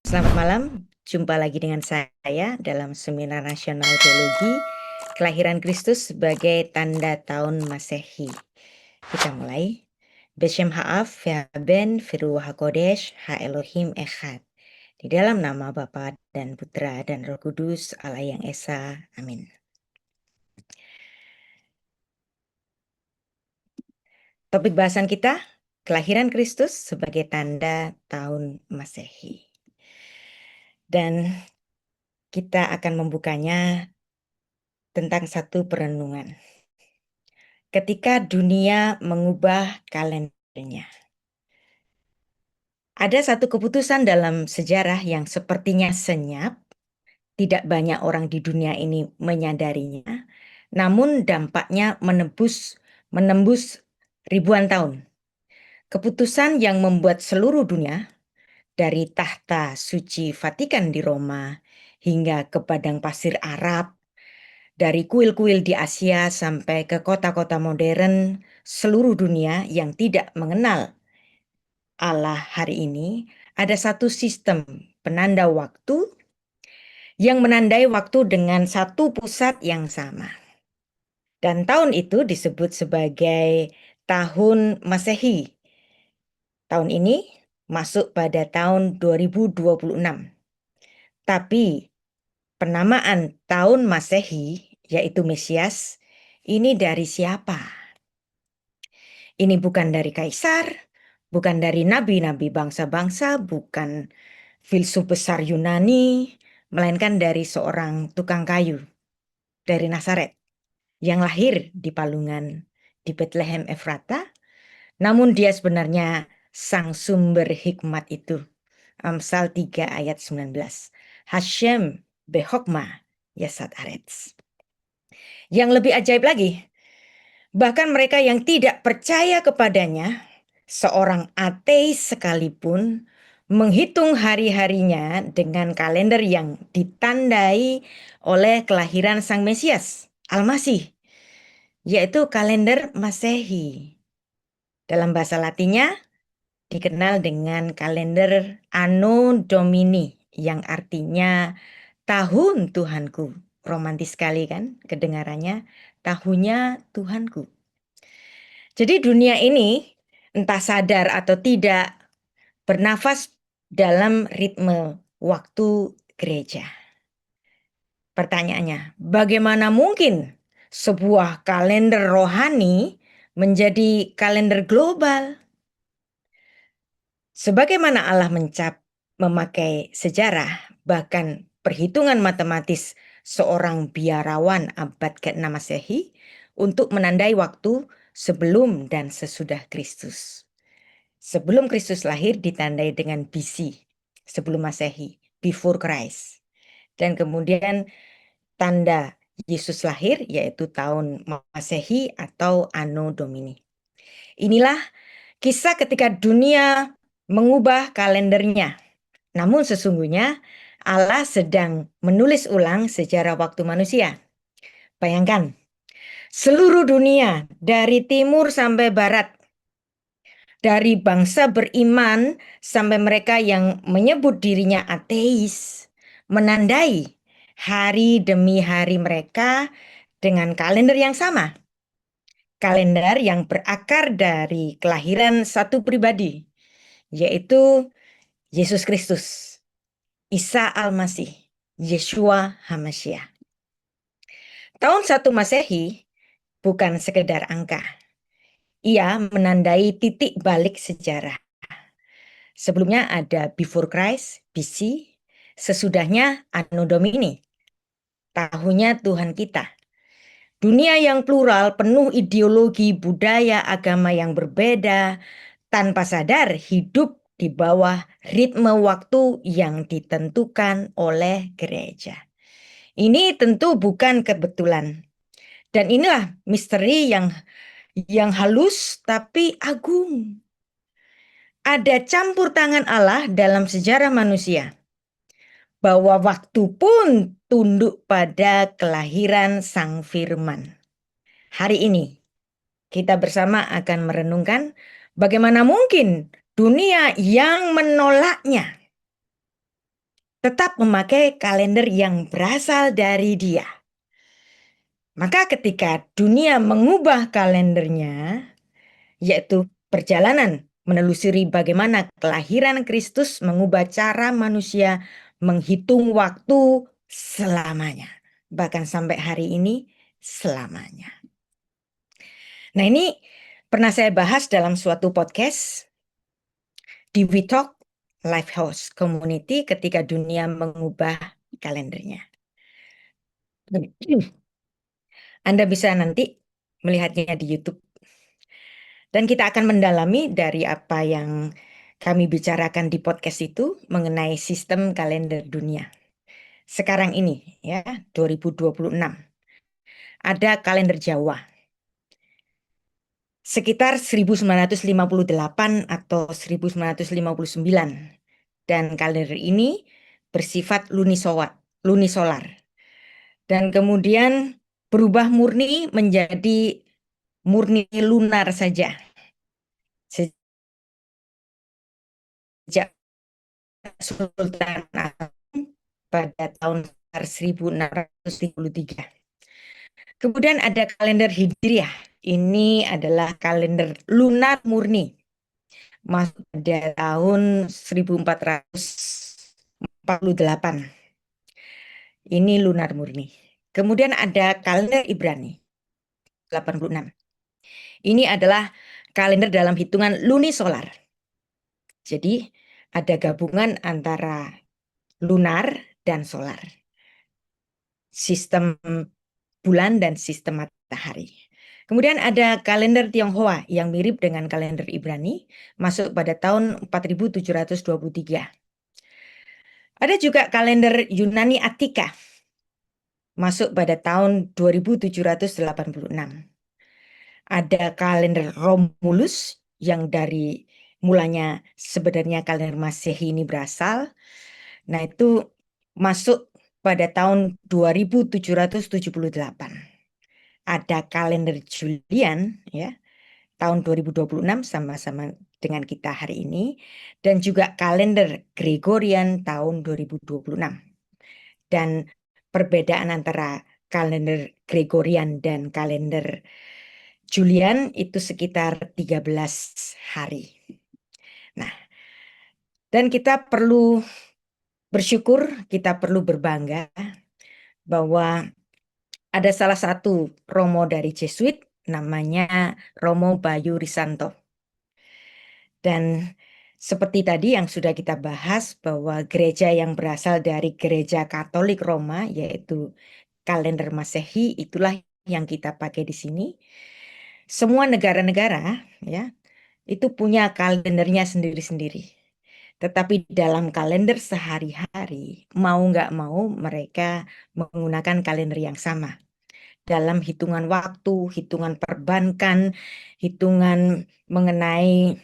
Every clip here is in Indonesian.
Selamat malam, jumpa lagi dengan saya dalam Seminar Nasional Teologi Kelahiran Kristus sebagai tanda tahun Masehi. Kita mulai. Beshem Ha'af, Ve'aben, Viruah HaKodesh, Ha-Elohim Echad. Di dalam nama Bapa dan Putra dan Roh Kudus, Allah yang Esa. Amin. Topik bahasan kita, kelahiran Kristus sebagai tanda tahun Masehi. Dan kita akan membukanya tentang satu perenungan. Ketika dunia mengubah kalendernya. Ada satu keputusan dalam sejarah yang sepertinya senyap, tidak banyak orang di dunia ini menyadarinya, namun dampaknya menembus ribuan tahun. Keputusan yang membuat seluruh dunia, dari tahta suci Vatikan di Roma hingga ke padang pasir Arab, dari kuil-kuil di Asia sampai ke kota-kota modern, seluruh dunia yang tidak mengenal Allah hari ini, ada satu sistem penanda waktu yang menandai waktu dengan satu pusat yang sama. Dan tahun itu disebut sebagai tahun Masehi. Tahun ini masuk pada tahun 2026. Tapi penamaan tahun Masehi, yaitu Mesias, ini dari siapa? Ini bukan dari kaisar, bukan dari nabi-nabi bangsa-bangsa, bukan filsuf besar Yunani, melainkan dari seorang tukang kayu dari Nazaret yang lahir di Palungan di Bethlehem Efrata, namun dia sebenarnya sang sumber hikmat itu. Amsal 3 ayat 19. Hashem behokmah yasat aretz. Yang lebih ajaib lagi, bahkan mereka yang tidak percaya kepadanya, seorang ateis sekalipun, menghitung hari-harinya dengan kalender yang ditandai oleh kelahiran Sang Mesias, Al-Masih, yaitu kalender Masehi. Dalam bahasa Latinnya dikenal dengan kalender Anno Domini, yang artinya tahun Tuhanku. Romantis sekali kan kedengarannya, tahunnya Tuhanku. Jadi dunia ini entah sadar atau tidak bernafas dalam ritme waktu gereja. Pertanyaannya, bagaimana mungkin sebuah kalender rohani menjadi kalender global? Sebagaimana Allah memakai sejarah, bahkan perhitungan matematis seorang biarawan abad ke-6 Masehi untuk menandai waktu sebelum dan sesudah Kristus. Sebelum Kristus lahir ditandai dengan BC, sebelum Masehi, before Christ. Dan kemudian tanda Yesus lahir yaitu tahun Masehi atau Anno Domini. Inilah kisah ketika dunia mengubah kalendernya. Namun sesungguhnya Allah sedang menulis ulang sejarah waktu manusia. Bayangkan, seluruh dunia dari timur sampai barat, dari bangsa beriman sampai mereka yang menyebut dirinya ateis, menandai hari demi hari mereka dengan kalender yang sama. Kalender yang berakar dari kelahiran satu pribadi, yaitu Yesus Kristus, Isa Al-Masih, Yeshua HaMashiach. Tahun 1 Masehi bukan sekedar angka. Ia menandai titik balik sejarah. Sebelumnya ada before Christ, BC, sesudahnya Anno Domini, tahunnya Tuhan kita. Dunia yang plural, penuh ideologi, budaya, agama yang berbeda, tanpa sadar hidup di bawah ritme waktu yang ditentukan oleh gereja. Ini tentu bukan kebetulan. Dan inilah misteri yang halus tapi agung. Ada campur tangan Allah dalam sejarah manusia. Bahwa waktu pun tunduk pada kelahiran Sang Firman. Hari ini kita bersama akan merenungkan bagaimana mungkin dunia yang menolaknya tetap memakai kalender yang berasal dari dia. Maka ketika dunia mengubah kalendernya, yaitu perjalanan menelusuri bagaimana kelahiran Kristus mengubah cara manusia menghitung waktu selamanya. Bahkan sampai hari ini selamanya. Nah, ini pernah saya bahas dalam suatu podcast di We Talk Lifehouse Community ketika dunia mengubah kalendernya. Anda bisa nanti melihatnya di YouTube. Dan kita akan mendalami dari apa yang kami bicarakan di podcast itu mengenai sistem kalender dunia. Sekarang ini ya, 2026. Ada kalender Jawa. Sekitar 1958 atau 1959. Dan kalender ini bersifat lunisolar. Dan kemudian berubah murni menjadi murni lunar saja. Sejak Sultan Agung pada tahun 1633. Kemudian ada kalender Hijriah. Ini adalah kalender lunar murni. Masuk pada tahun 1448. Ini lunar murni. Kemudian ada kalender Ibrani 86. Ini adalah kalender dalam hitungan lunisolar. Jadi ada gabungan antara lunar dan solar. Sistem bulan dan sistem matahari. Kemudian ada kalender Tionghoa yang mirip dengan kalender Ibrani, masuk pada tahun 4723. Ada juga kalender Yunani Attika, masuk pada tahun 2786. Ada kalender Romulus yang dari mulanya sebenarnya kalender Masehi ini berasal. Nah, itu masuk pada tahun 2778. Ada kalender Julian ya, tahun 2026 sama-sama dengan kita hari ini, dan juga kalender Gregorian tahun 2026. Dan perbedaan antara kalender Gregorian dan kalender Julian itu sekitar 13 hari. Nah, dan kita perlu bersyukur, kita perlu berbangga bahwa ada salah satu Romo dari Jesuit namanya Romo Bayu Risanto. Dan seperti tadi yang sudah kita bahas bahwa gereja yang berasal dari gereja Katolik Roma yaitu kalender Masehi itulah yang kita pakai di sini. Semua negara-negara ya itu punya kalendernya sendiri-sendiri. Tetapi dalam kalender sehari-hari mau nggak mau mereka menggunakan kalender yang sama. Dalam hitungan waktu, hitungan perbankan, hitungan mengenai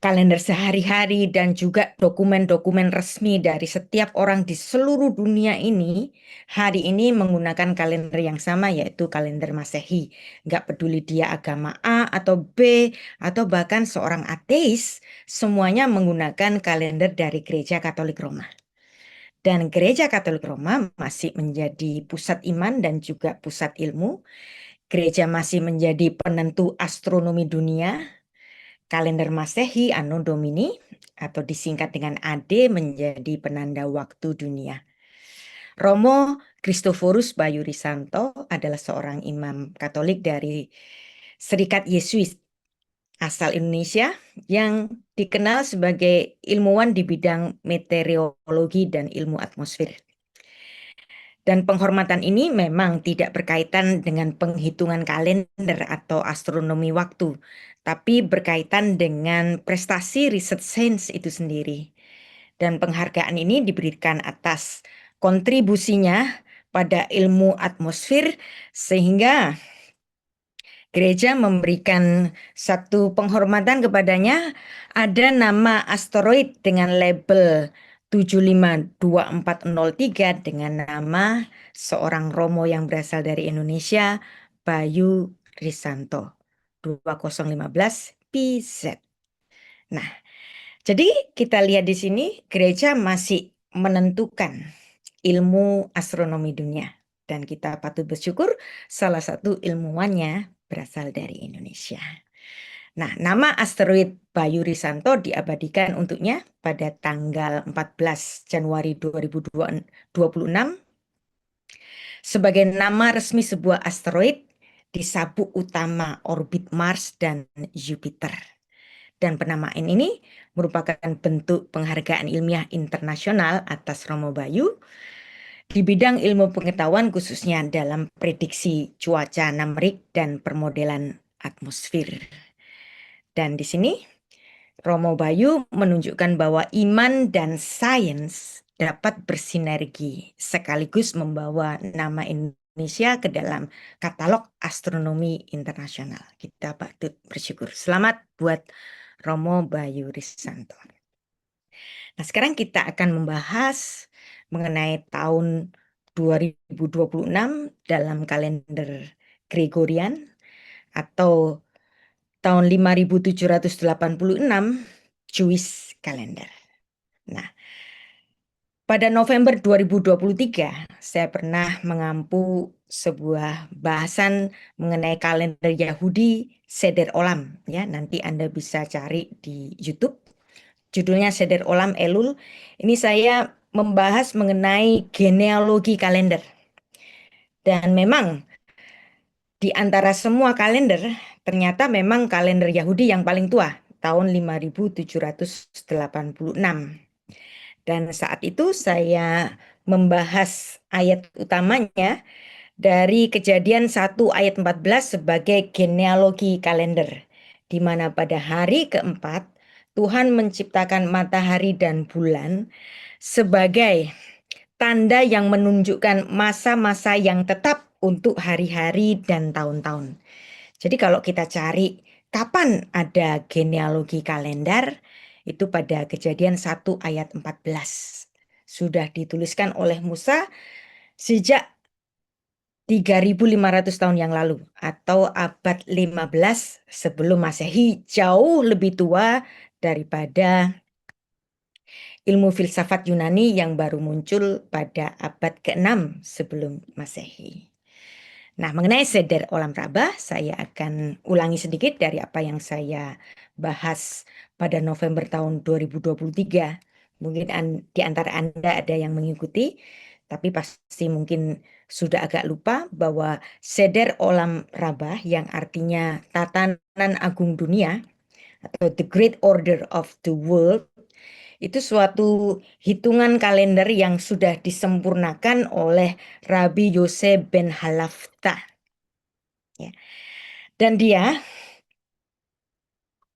kalender sehari-hari dan juga dokumen-dokumen resmi dari setiap orang di seluruh dunia ini hari ini menggunakan kalender yang sama yaitu kalender Masehi. Nggak peduli dia agama A atau B atau bahkan seorang ateis, semuanya menggunakan kalender dari Gereja Katolik Roma. Dan Gereja Katolik Roma masih menjadi pusat iman dan juga pusat ilmu. Gereja masih menjadi penentu astronomi dunia. Kalender Masehi Anno Domini atau disingkat dengan AD menjadi penanda waktu dunia. Romo Christophorus Bayu Risanto adalah seorang imam Katolik dari Serikat Yesuit asal Indonesia yang dikenal sebagai ilmuwan di bidang meteorologi dan ilmu atmosfer. Dan penghormatan ini memang tidak berkaitan dengan penghitungan kalender atau astronomi waktu, tapi berkaitan dengan prestasi riset sains itu sendiri. Dan penghargaan ini diberikan atas kontribusinya pada ilmu atmosfer sehingga gereja memberikan satu penghormatan kepadanya, ada nama asteroid dengan label 752403 dengan nama seorang Romo yang berasal dari Indonesia, Bayu Risanto, 2015 PZ. Nah, Jadi kita lihat di sini gereja masih menentukan ilmu astronomi dunia dan kita patut bersyukur salah satu ilmuwannya berasal dari Indonesia. Nah, nama asteroid Bayu Risanto diabadikan untuknya pada tanggal 14 Januari 2026 sebagai nama resmi sebuah asteroid di sabuk utama orbit Mars dan Jupiter. Dan penamaan ini merupakan bentuk penghargaan ilmiah internasional atas Romo Bayu di bidang ilmu pengetahuan khususnya dalam prediksi cuaca numerik dan permodelan atmosfer. Dan di sini Romo Bayu menunjukkan bahwa iman dan sains dapat bersinergi sekaligus membawa nama Indonesia ke dalam katalog astronomi internasional. Kita patut bersyukur. Selamat buat Romo Bayu Risanto. Nah, sekarang kita akan membahas mengenai tahun 2026 dalam kalender Gregorian atau tahun 5786 Jewish Calendar. Nah, pada November 2023 saya pernah mengampu sebuah bahasan mengenai kalender Yahudi Seder Olam ya. Nanti Anda bisa cari di YouTube. Judulnya Seder Olam Elul. Ini saya membahas mengenai genealogi kalender. Dan memang di antara semua kalender, ternyata memang kalender Yahudi yang paling tua, tahun 5786. Dan saat itu saya membahas ayat utamanya dari Kejadian 1 ayat 14 sebagai genealogi kalender, di mana pada hari keempat Tuhan menciptakan matahari dan bulan sebagai tanda yang menunjukkan masa-masa yang tetap untuk hari-hari dan tahun-tahun. Jadi kalau kita cari kapan ada genealogi kalender, itu pada Kejadian 1 ayat 14. Sudah dituliskan oleh Musa sejak 3.500 tahun yang lalu atau abad 15 sebelum Masehi, jauh lebih tua daripada ilmu filsafat Yunani yang baru muncul pada abad ke-6 sebelum Masehi. Nah, mengenai Seder Olam Rabah, saya akan ulangi sedikit dari apa yang saya bahas pada November tahun 2023. Mungkin di antara Anda ada yang mengikuti, tapi pasti mungkin sudah agak lupa bahwa Seder Olam Rabah yang artinya tatanan agung dunia atau the Great Order of the World itu suatu hitungan kalender yang sudah disempurnakan oleh Rabbi Yosef ben Halafta. Ya. Dan dia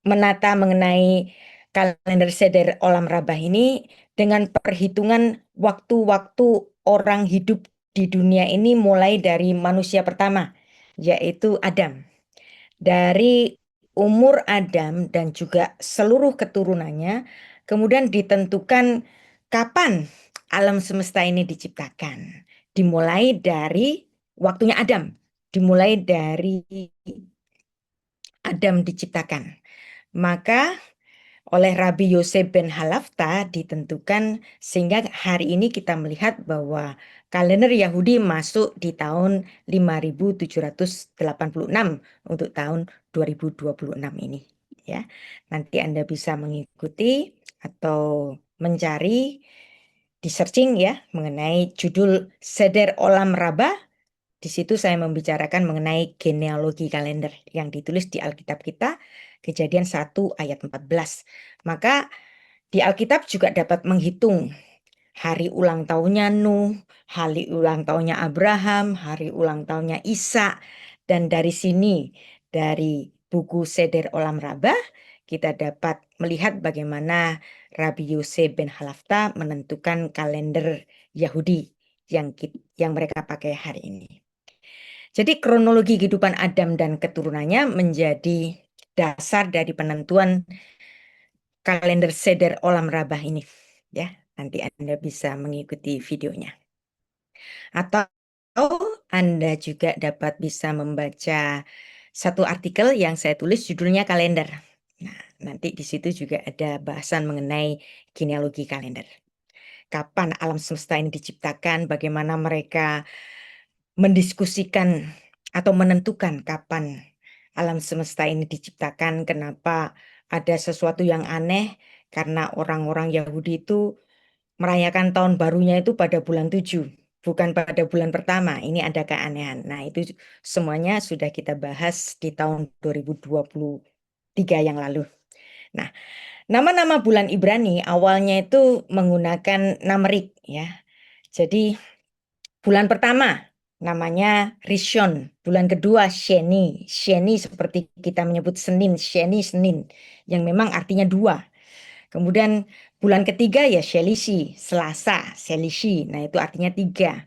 menata mengenai kalender Seder Olam Rabah ini dengan perhitungan waktu-waktu orang hidup di dunia ini mulai dari manusia pertama, yaitu Adam. Dari umur Adam dan juga seluruh keturunannya, kemudian ditentukan kapan alam semesta ini diciptakan. Dimulai dari waktunya Adam, dimulai dari Adam diciptakan. Maka oleh Rabbi Yosef ben Halafta ditentukan sehingga hari ini kita melihat bahwa kalender Yahudi masuk di tahun 5786 untuk tahun 2026 ini ya. Nanti Anda bisa mengikuti atau mencari di searching ya mengenai judul Seder Olam Rabah. Di situ saya membicarakan mengenai genealogi kalender yang ditulis di Alkitab kita, Kejadian 1 ayat 14. Maka di Alkitab juga dapat menghitung hari ulang tahunnya Nuh, hari ulang tahunnya Abraham, hari ulang tahunnya Isa. Dan dari sini, dari buku Seder Olam Rabah, kita dapat melihat bagaimana Rabbi Yosef ben Halafta menentukan kalender Yahudi yang mereka pakai hari ini. Jadi kronologi kehidupan Adam dan keturunannya menjadi dasar dari penentuan kalender Seder Olam Rabah ini. Ya, nanti Anda bisa mengikuti videonya. Atau Anda juga dapat bisa membaca satu artikel yang saya tulis judulnya kalender. Nah, nanti di situ juga ada bahasan mengenai genealogi kalender. Kapan alam semesta ini diciptakan, bagaimana mereka mendiskusikan atau menentukan kapan alam semesta ini diciptakan, kenapa ada sesuatu yang aneh, karena orang-orang Yahudi itu merayakan tahun barunya itu pada bulan 7, bukan pada bulan pertama. Ini ada keanehan. Nah, itu semuanya sudah kita bahas di tahun 2023 yang lalu. Nah, nama-nama bulan Ibrani awalnya itu menggunakan numerik ya. Jadi bulan pertama namanya Rishon, bulan kedua Sheni. Sheni seperti kita menyebut Senin, Sheni Senin, yang memang artinya dua. Kemudian bulan ketiga ya Shelishi, Selasa, Selishi. Nah, itu artinya tiga.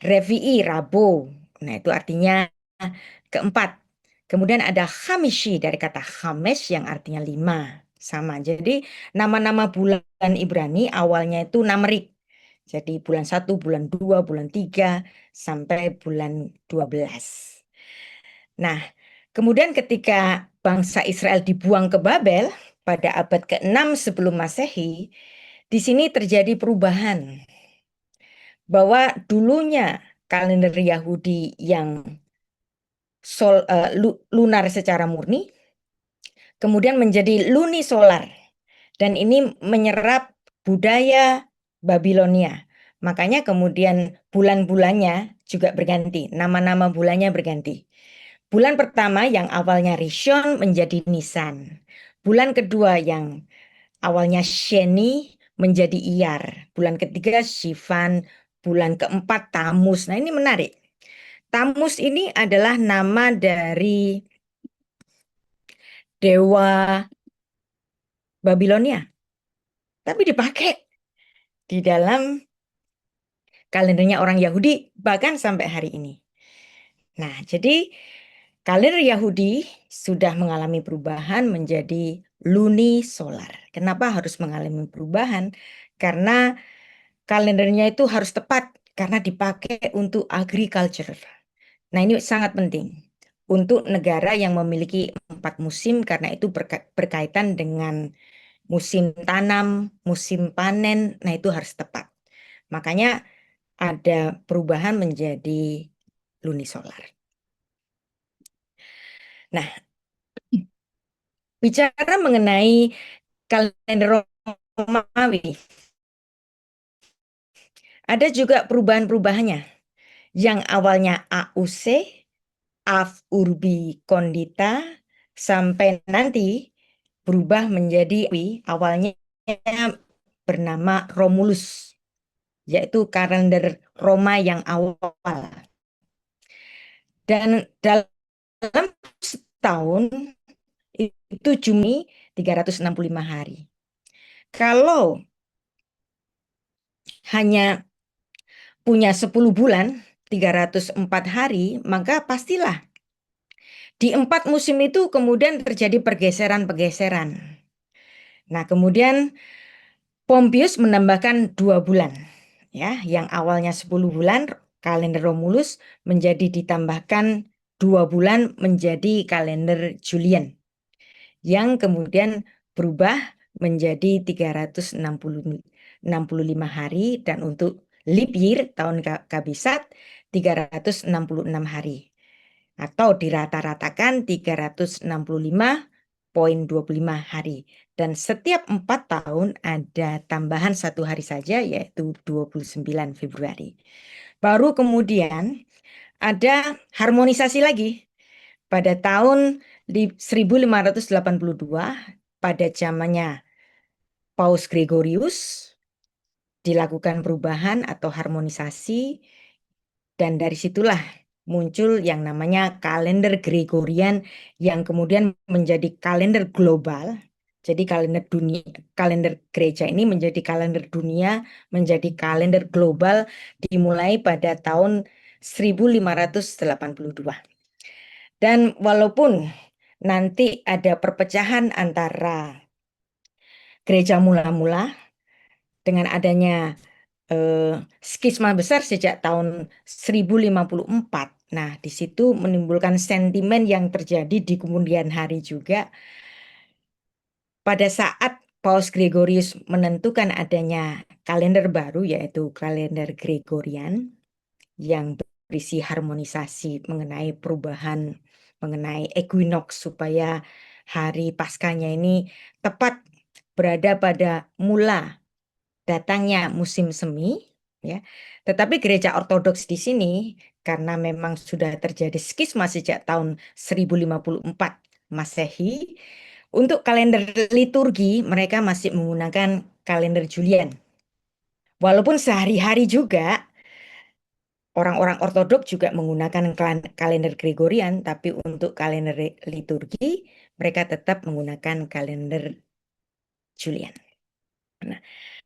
Revi'i, Rabu. Nah, itu artinya keempat. Kemudian ada Hamishi dari kata Hamesh yang artinya lima. Sama. Jadi nama-nama bulan Ibrani awalnya itu numerik. Jadi bulan satu, bulan 2, bulan 3, sampai bulan 12. Nah, kemudian ketika bangsa Israel dibuang ke Babel pada abad ke-6 sebelum Masehi, di sini terjadi perubahan. Bahwa dulunya kalender Yahudi yang lunar secara murni, kemudian menjadi lunisolar. Dan ini menyerap budaya Babilonia. Makanya kemudian bulan-bulannya juga berganti, nama-nama bulannya berganti. Bulan pertama yang awalnya Rishon menjadi Nisan. Bulan kedua yang awalnya Sheni menjadi Iyar. Bulan ketiga Sivan. Bulan keempat Tamus. Nah, ini menarik. Tamus ini adalah nama dari dewa Babilonia, tapi dipakai di dalam kalendernya orang Yahudi bahkan sampai hari ini. Nah, jadi kalender Yahudi sudah mengalami perubahan menjadi lunisolar. Kenapa harus mengalami perubahan? Karena kalendernya itu harus tepat karena dipakai untuk agriculture. Nah, ini sangat penting untuk negara yang memiliki 4 musim karena itu berkaitan dengan musim tanam, musim panen. Nah, itu harus tepat. Makanya ada perubahan menjadi lunisolar. Nah, bicara mengenai kalender Romawi, ada juga perubahan-perubahannya. Yang awalnya AUC, Av Urbi Condita, sampai nanti berubah menjadi awalnya bernama Romulus, yaitu kalender Roma yang awal. Dan dalam setahun itu Juni 365 hari. Kalau hanya punya 10 bulan, 304 hari, maka pastilah di 4 musim itu kemudian terjadi pergeseran-pergeseran. Nah, kemudian Pompeius menambahkan 2 bulan. Ya, yang awalnya 10 bulan kalender Romulus menjadi ditambahkan 2 bulan menjadi kalender Julian, yang kemudian berubah menjadi 365 hari, dan untuk leap year tahun kabisat 366 hari, atau dirata-ratakan 365,25 hari. Dan setiap 4 tahun ada tambahan 1 hari saja, yaitu 29 Februari. Baru kemudian ada harmonisasi lagi. Pada tahun 1582, pada zamannya Paus Gregorius, dilakukan perubahan atau harmonisasi, dan dari situlah muncul yang namanya kalender Gregorian yang kemudian menjadi kalender global. Jadi kalender dunia, kalender gereja ini menjadi kalender dunia, menjadi kalender global dimulai pada tahun 1582. Dan walaupun nanti ada perpecahan antara gereja mula-mula dengan adanya skisma besar sejak tahun 1054. Nah, di situ menimbulkan sentimen yang terjadi di kemudian hari juga, pada saat Paus Gregorius menentukan adanya kalender baru, yaitu kalender Gregorian, yang berisi harmonisasi mengenai perubahan, mengenai equinox, supaya hari Paskahnya ini tepat berada pada mula datangnya musim semi, ya. Tetapi gereja ortodoks di sini, karena memang sudah terjadi skisma sejak tahun 1054 Masehi, untuk kalender liturgi mereka masih menggunakan kalender Julian. Walaupun sehari-hari juga orang-orang ortodok juga menggunakan kalender Gregorian, tapi untuk kalender liturgi mereka tetap menggunakan kalender Julian. Nah,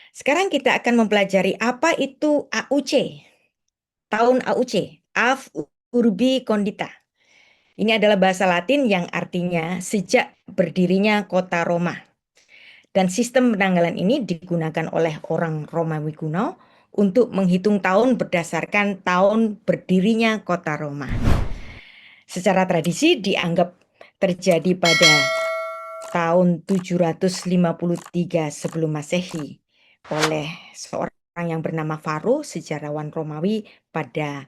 sekarang kita akan mempelajari apa itu AUC. Tahun AUC, Av Urbi Condita. Ini adalah bahasa Latin yang artinya sejak berdirinya kota Roma. Dan sistem penanggalan ini digunakan oleh orang Romawi kuno untuk menghitung tahun berdasarkan tahun berdirinya kota Roma. Secara tradisi dianggap terjadi pada tahun 753 sebelum Masehi oleh seorang yang bernama Varro, sejarawan Romawi pada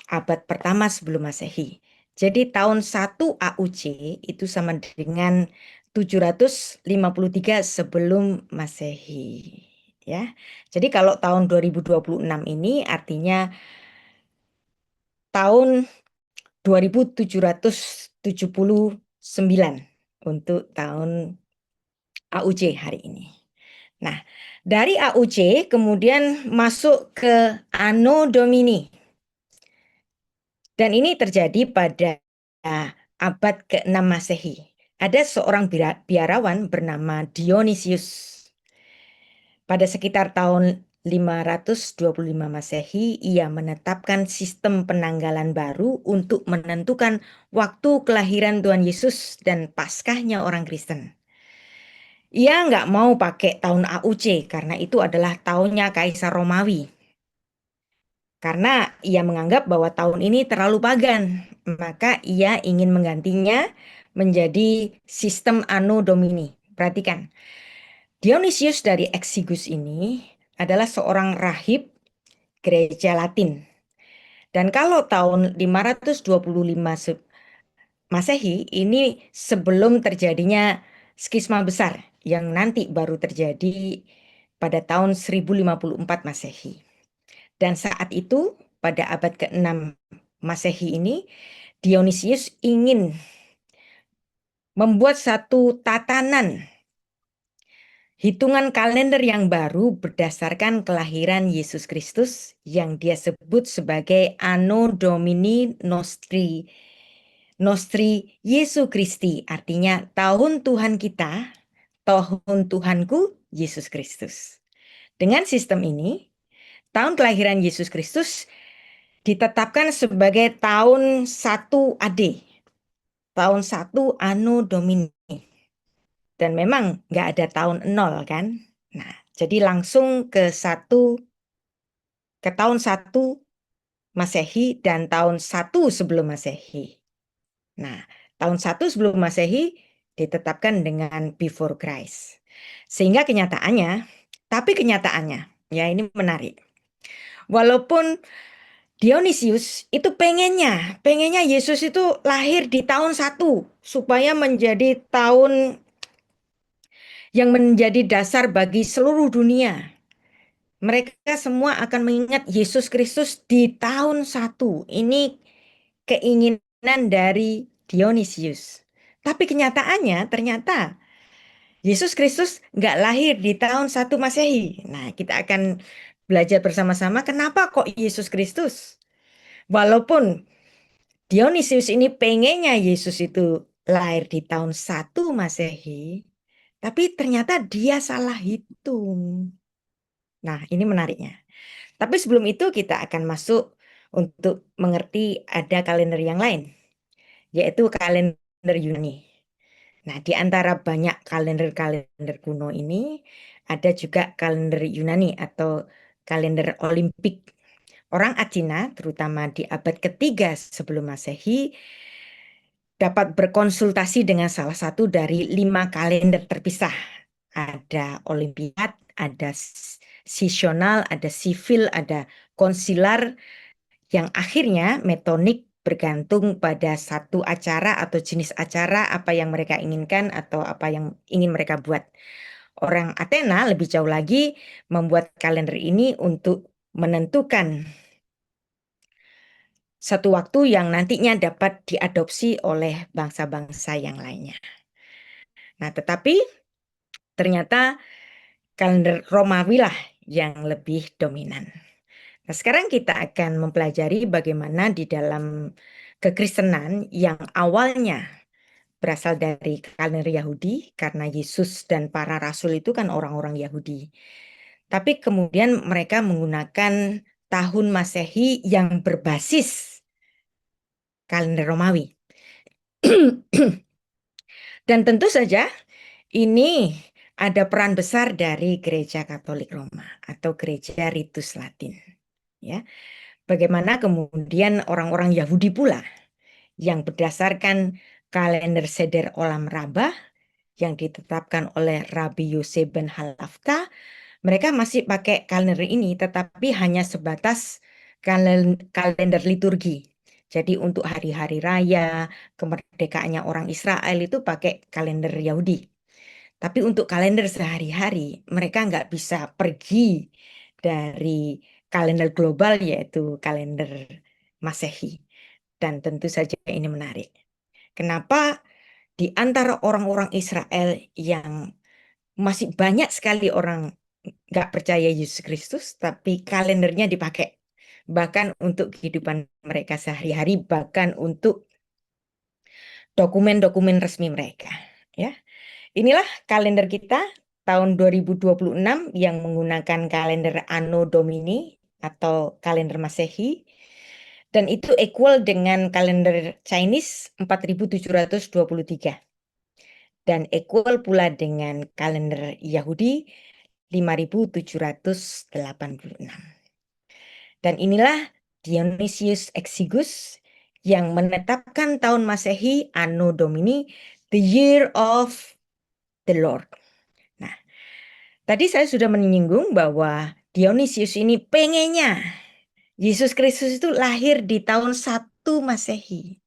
abad pertama sebelum Masehi. Jadi tahun 1 AUC itu sama dengan 753 sebelum Masehi. Ya. Jadi kalau tahun 2026 ini artinya tahun 2779 untuk tahun AUC hari ini. Nah, dari AUC kemudian masuk ke Anno Domini. Dan ini terjadi pada abad ke-6 Masehi. Ada seorang biarawan bernama Dionysius. Pada sekitar tahun 525 Masehi, ia menetapkan sistem penanggalan baru untuk menentukan waktu kelahiran Tuhan Yesus dan Paskahnya orang Kristen. Ia nggak mau pakai tahun AUC karena itu adalah tahunnya Kaisar Romawi. Karena ia menganggap bahwa tahun ini terlalu pagan, maka ia ingin menggantinya menjadi sistem Anno Domini. Perhatikan, Dionysius dari Exiguus ini adalah seorang rahib gereja Latin. Dan kalau tahun 525 Masehi ini sebelum terjadinya skisma besar yang nanti baru terjadi pada tahun 1054 Masehi. Dan saat itu pada abad ke-6 Masehi ini Dionysius ingin membuat satu tatanan hitungan kalender yang baru berdasarkan kelahiran Yesus Kristus yang dia sebut sebagai Anno Domini Nostri. Nostri Yesu Kristi, artinya tahun Tuhan kita, tahun Tuhanku Yesus Kristus. Dengan sistem ini, tahun kelahiran Yesus Kristus ditetapkan sebagai tahun 1 AD, tahun 1 Anno Domini. Dan memang nggak ada tahun 0 kan. Nah, jadi langsung ke tahun 1 Masehi dan tahun 1 sebelum Masehi. Nah, tahun 1 sebelum Masehi ditetapkan dengan before Christ. Sehingga kenyataannya, ya ini menarik. Walaupun Dionysius itu pengennya Yesus itu lahir di tahun 1 supaya menjadi tahun yang menjadi dasar bagi seluruh dunia. Mereka semua akan mengingat Yesus Kristus di tahun 1. Ini keinginan dari Dionysius. Tapi kenyataannya ternyata Yesus Kristus nggak lahir di tahun 1 Masehi. Nah, kita akan belajar bersama-sama kenapa kok Yesus Kristus. Walaupun Dionysius ini pengennya Yesus itu lahir di tahun 1 Masehi, tapi ternyata dia salah hitung. Nah, ini menariknya. Tapi sebelum itu kita akan masuk untuk mengerti ada kalender yang lain, yaitu kalender Yunani. Nah, di antara banyak kalender-kalender kuno ini, ada juga kalender Yunani atau kalender Olimpik. Orang Athena, terutama di abad ketiga sebelum Masehi, dapat berkonsultasi dengan salah satu dari 5 kalender terpisah. Ada Olimpiad, ada seasonal, ada sivil, ada konsilar, yang akhirnya metonik bergantung pada satu acara atau jenis acara apa yang mereka inginkan atau apa yang ingin mereka buat. Orang Athena lebih jauh lagi membuat kalender ini untuk menentukan satu waktu yang nantinya dapat diadopsi oleh bangsa-bangsa yang lainnya. Nah, tetapi ternyata kalender Romawi lah yang lebih dominan. Nah, sekarang kita akan mempelajari bagaimana di dalam kekristenan yang awalnya berasal dari kalender Yahudi, karena Yesus dan para rasul itu kan orang-orang Yahudi. Tapi kemudian mereka menggunakan tahun Masehi yang berbasis kalender Romawi. Dan tentu saja ini ada peran besar dari Gereja Katolik Roma atau Gereja Ritus Latin. Ya, bagaimana kemudian orang-orang Yahudi pula yang berdasarkan kalender Seder Olam Rabbah yang ditetapkan oleh Rabbi Yosef ben Halafta, mereka masih pakai kalender ini, tetapi hanya sebatas kalender liturgi. Jadi untuk hari-hari raya, kemerdekaannya orang Israel itu pakai kalender Yahudi. Tapi untuk kalender sehari-hari, mereka nggak bisa pergi dari kalender global yaitu kalender Masehi. Dan tentu saja ini menarik. Kenapa di antara orang-orang Israel yang masih banyak sekali orang nggak percaya Yesus Kristus, tapi kalendernya dipakai. Bahkan untuk kehidupan mereka sehari-hari, bahkan untuk dokumen-dokumen resmi mereka. Ya, inilah kalender kita tahun 2026 yang menggunakan kalender Anno Domini atau kalender Masehi. Dan itu equal dengan kalender Chinese 4723. Dan equal pula dengan kalender Yahudi 5786. Dan inilah Dionysius Exiguus yang menetapkan tahun Masehi Anno Domini, the year of the Lord. Nah, tadi saya sudah menyinggung bahwa Dionysius ini pengennya Yesus Kristus itu lahir di tahun 1 Masehi.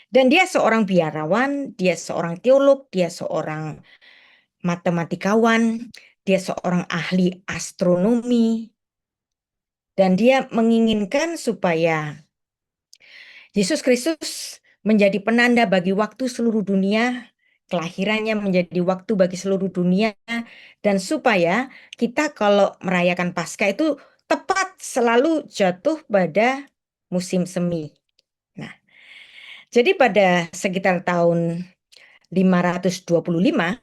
Dan dia seorang biarawan, dia seorang teolog, dia seorang matematikawan, dia seorang ahli astronomi, dan dia menginginkan supaya Yesus Kristus menjadi penanda bagi waktu seluruh dunia, kelahirannya menjadi waktu bagi seluruh dunia, dan supaya kita kalau merayakan Paskah itu tepat selalu jatuh pada musim semi. Nah, jadi pada sekitar tahun 525,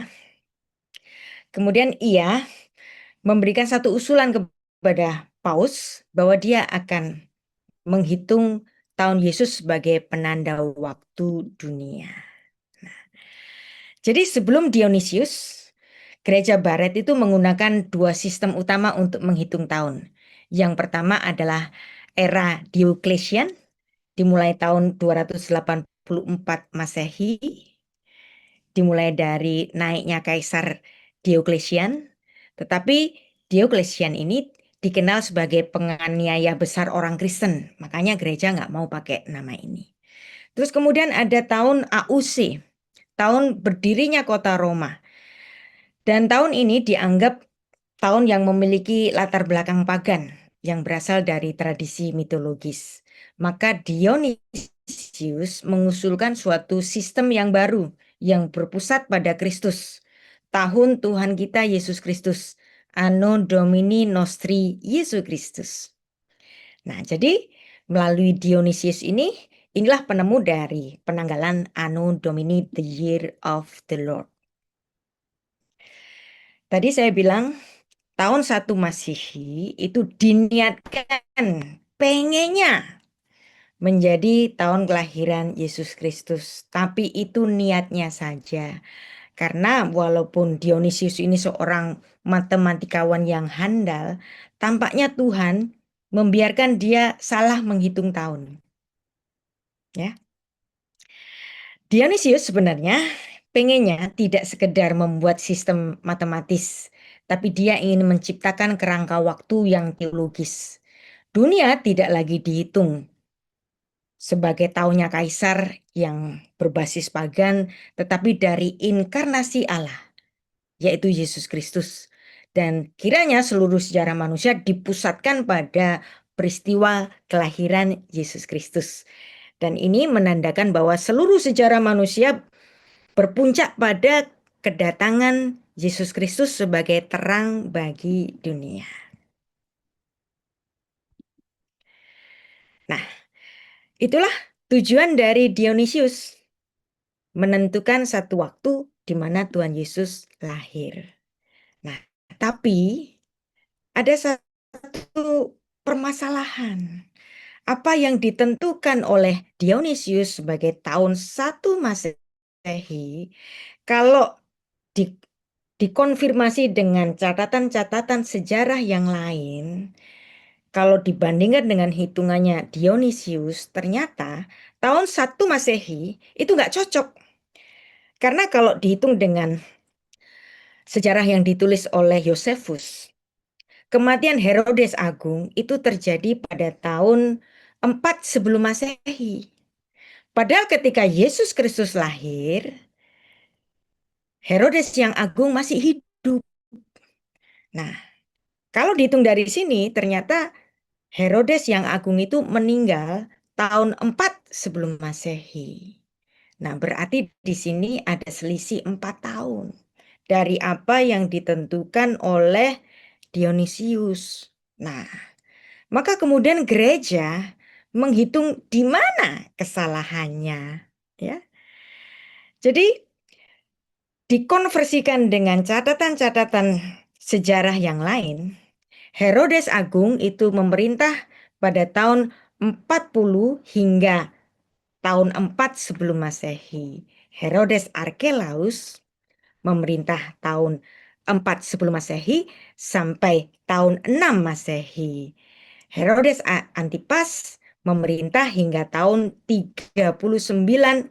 kemudian ia memberikan satu usulan kepada Paus bahwa dia akan menghitung tahun Yesus sebagai penanda waktu dunia. Jadi sebelum Dionysius, Gereja Barat itu menggunakan 2 sistem utama untuk menghitung tahun. Yang pertama adalah era Diocletian, dimulai tahun 284 Masehi, dimulai dari naiknya Kaisar Diocletian. Tetapi Diocletian ini dikenal sebagai penganiaya besar orang Kristen. Makanya gereja nggak mau pakai nama ini. Terus kemudian ada tahun AUC, tahun berdirinya kota Roma. Dan tahun ini dianggap tahun yang memiliki latar belakang pagan yang berasal dari tradisi mitologis. Maka Dionysius mengusulkan suatu sistem yang baru yang berpusat pada Kristus. Tahun Tuhan kita Yesus Kristus. Anno Domini Nostri Yesus Kristus. Nah, jadi melalui Dionysius ini, inilah penemu dari penanggalan Anno Domini, the year of the Lord. Tadi saya bilang tahun 1 Masehi itu diniatkan pengennya menjadi tahun kelahiran Yesus Kristus. Tapi itu niatnya saja. Karena walaupun Dionysius ini seorang matematikawan yang handal, tampaknya Tuhan membiarkan dia salah menghitung tahun. Ya. Dionysius sebenarnya pengennya tidak sekedar membuat sistem matematis, tapi dia ingin menciptakan kerangka waktu yang teologis. Dunia tidak lagi dihitung sebagai tahunnya kaisar yang berbasis pagan, tetapi dari inkarnasi Allah, yaitu Yesus Kristus. Dan kiranya seluruh sejarah manusia dipusatkan pada peristiwa kelahiran Yesus Kristus. Dan ini menandakan bahwa seluruh sejarah manusia berpuncak pada kedatangan Yesus Kristus sebagai terang bagi dunia. Nah, itulah tujuan dari Dionysius, menentukan satu waktu di mana Tuhan Yesus lahir. Nah, tapi ada satu permasalahan. Apa yang ditentukan oleh Dionysius sebagai tahun 1 Masehi, kalau di, dikonfirmasi dengan catatan-catatan sejarah yang lain, kalau dibandingkan dengan hitungannya Dionysius, ternyata tahun 1 Masehi itu nggak cocok. Karena kalau dihitung dengan sejarah yang ditulis oleh Yosefus, kematian Herodes Agung itu terjadi pada tahun 4 sebelum Masehi. Padahal ketika Yesus Kristus lahir, Herodes yang agung masih hidup. Nah, kalau dihitung dari sini, ternyata Herodes yang agung itu meninggal tahun 4 sebelum Masehi. Nah, berarti di sini ada selisih 4 tahun dari apa yang ditentukan oleh Dionysius. Nah, maka kemudian gereja menghitung di mana kesalahannya, ya. Jadi dikonversikan dengan catatan-catatan sejarah yang lain, Herodes Agung itu memerintah pada tahun 40 hingga tahun 4 sebelum Masehi. Herodes Archelaus memerintah tahun 4 sebelum Masehi sampai tahun 6 Masehi. Herodes Antipas memerintah hingga tahun 39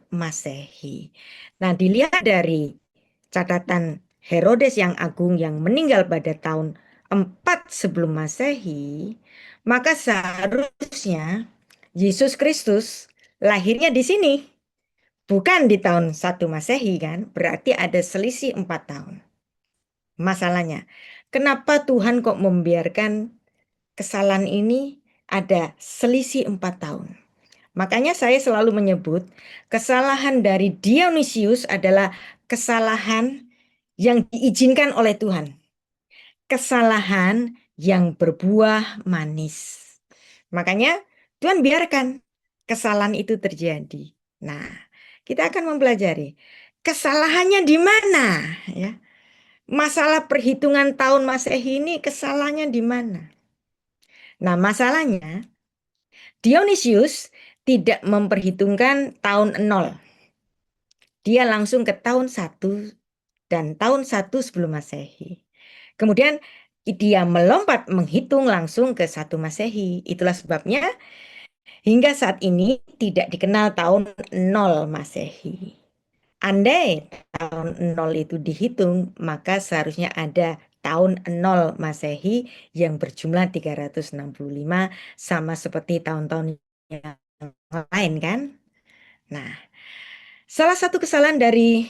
Masehi. Nah, dilihat dari catatan Herodes yang agung yang meninggal pada tahun 4 sebelum Masehi, maka seharusnya Yesus Kristus lahirnya di sini, bukan di tahun 1 Masehi kan? Berarti ada selisih 4 tahun. Masalahnya, kenapa Tuhan kok membiarkan kesalahan ini ada selisih 4 tahun? Makanya saya selalu menyebut kesalahan dari Dionysius adalah kesalahan yang diizinkan oleh Tuhan. Kesalahan yang berbuah manis. Makanya Tuhan biarkan kesalahan itu terjadi. Nah, kita akan mempelajari kesalahannya di mana, ya. Masalah perhitungan tahun Masehi ini kesalahannya di mana? Nah, masalahnya Dionysius tidak memperhitungkan tahun 0. Dia langsung ke tahun 1 dan tahun 1 sebelum Masehi. Kemudian dia melompat menghitung langsung ke 1 Masehi. Itulah sebabnya hingga saat ini tidak dikenal tahun 0 Masehi. Andai tahun 0 itu dihitung, maka seharusnya ada tahun 0 Masehi yang berjumlah 365 sama seperti tahun-tahun yang lain kan? Nah, salah satu kesalahan dari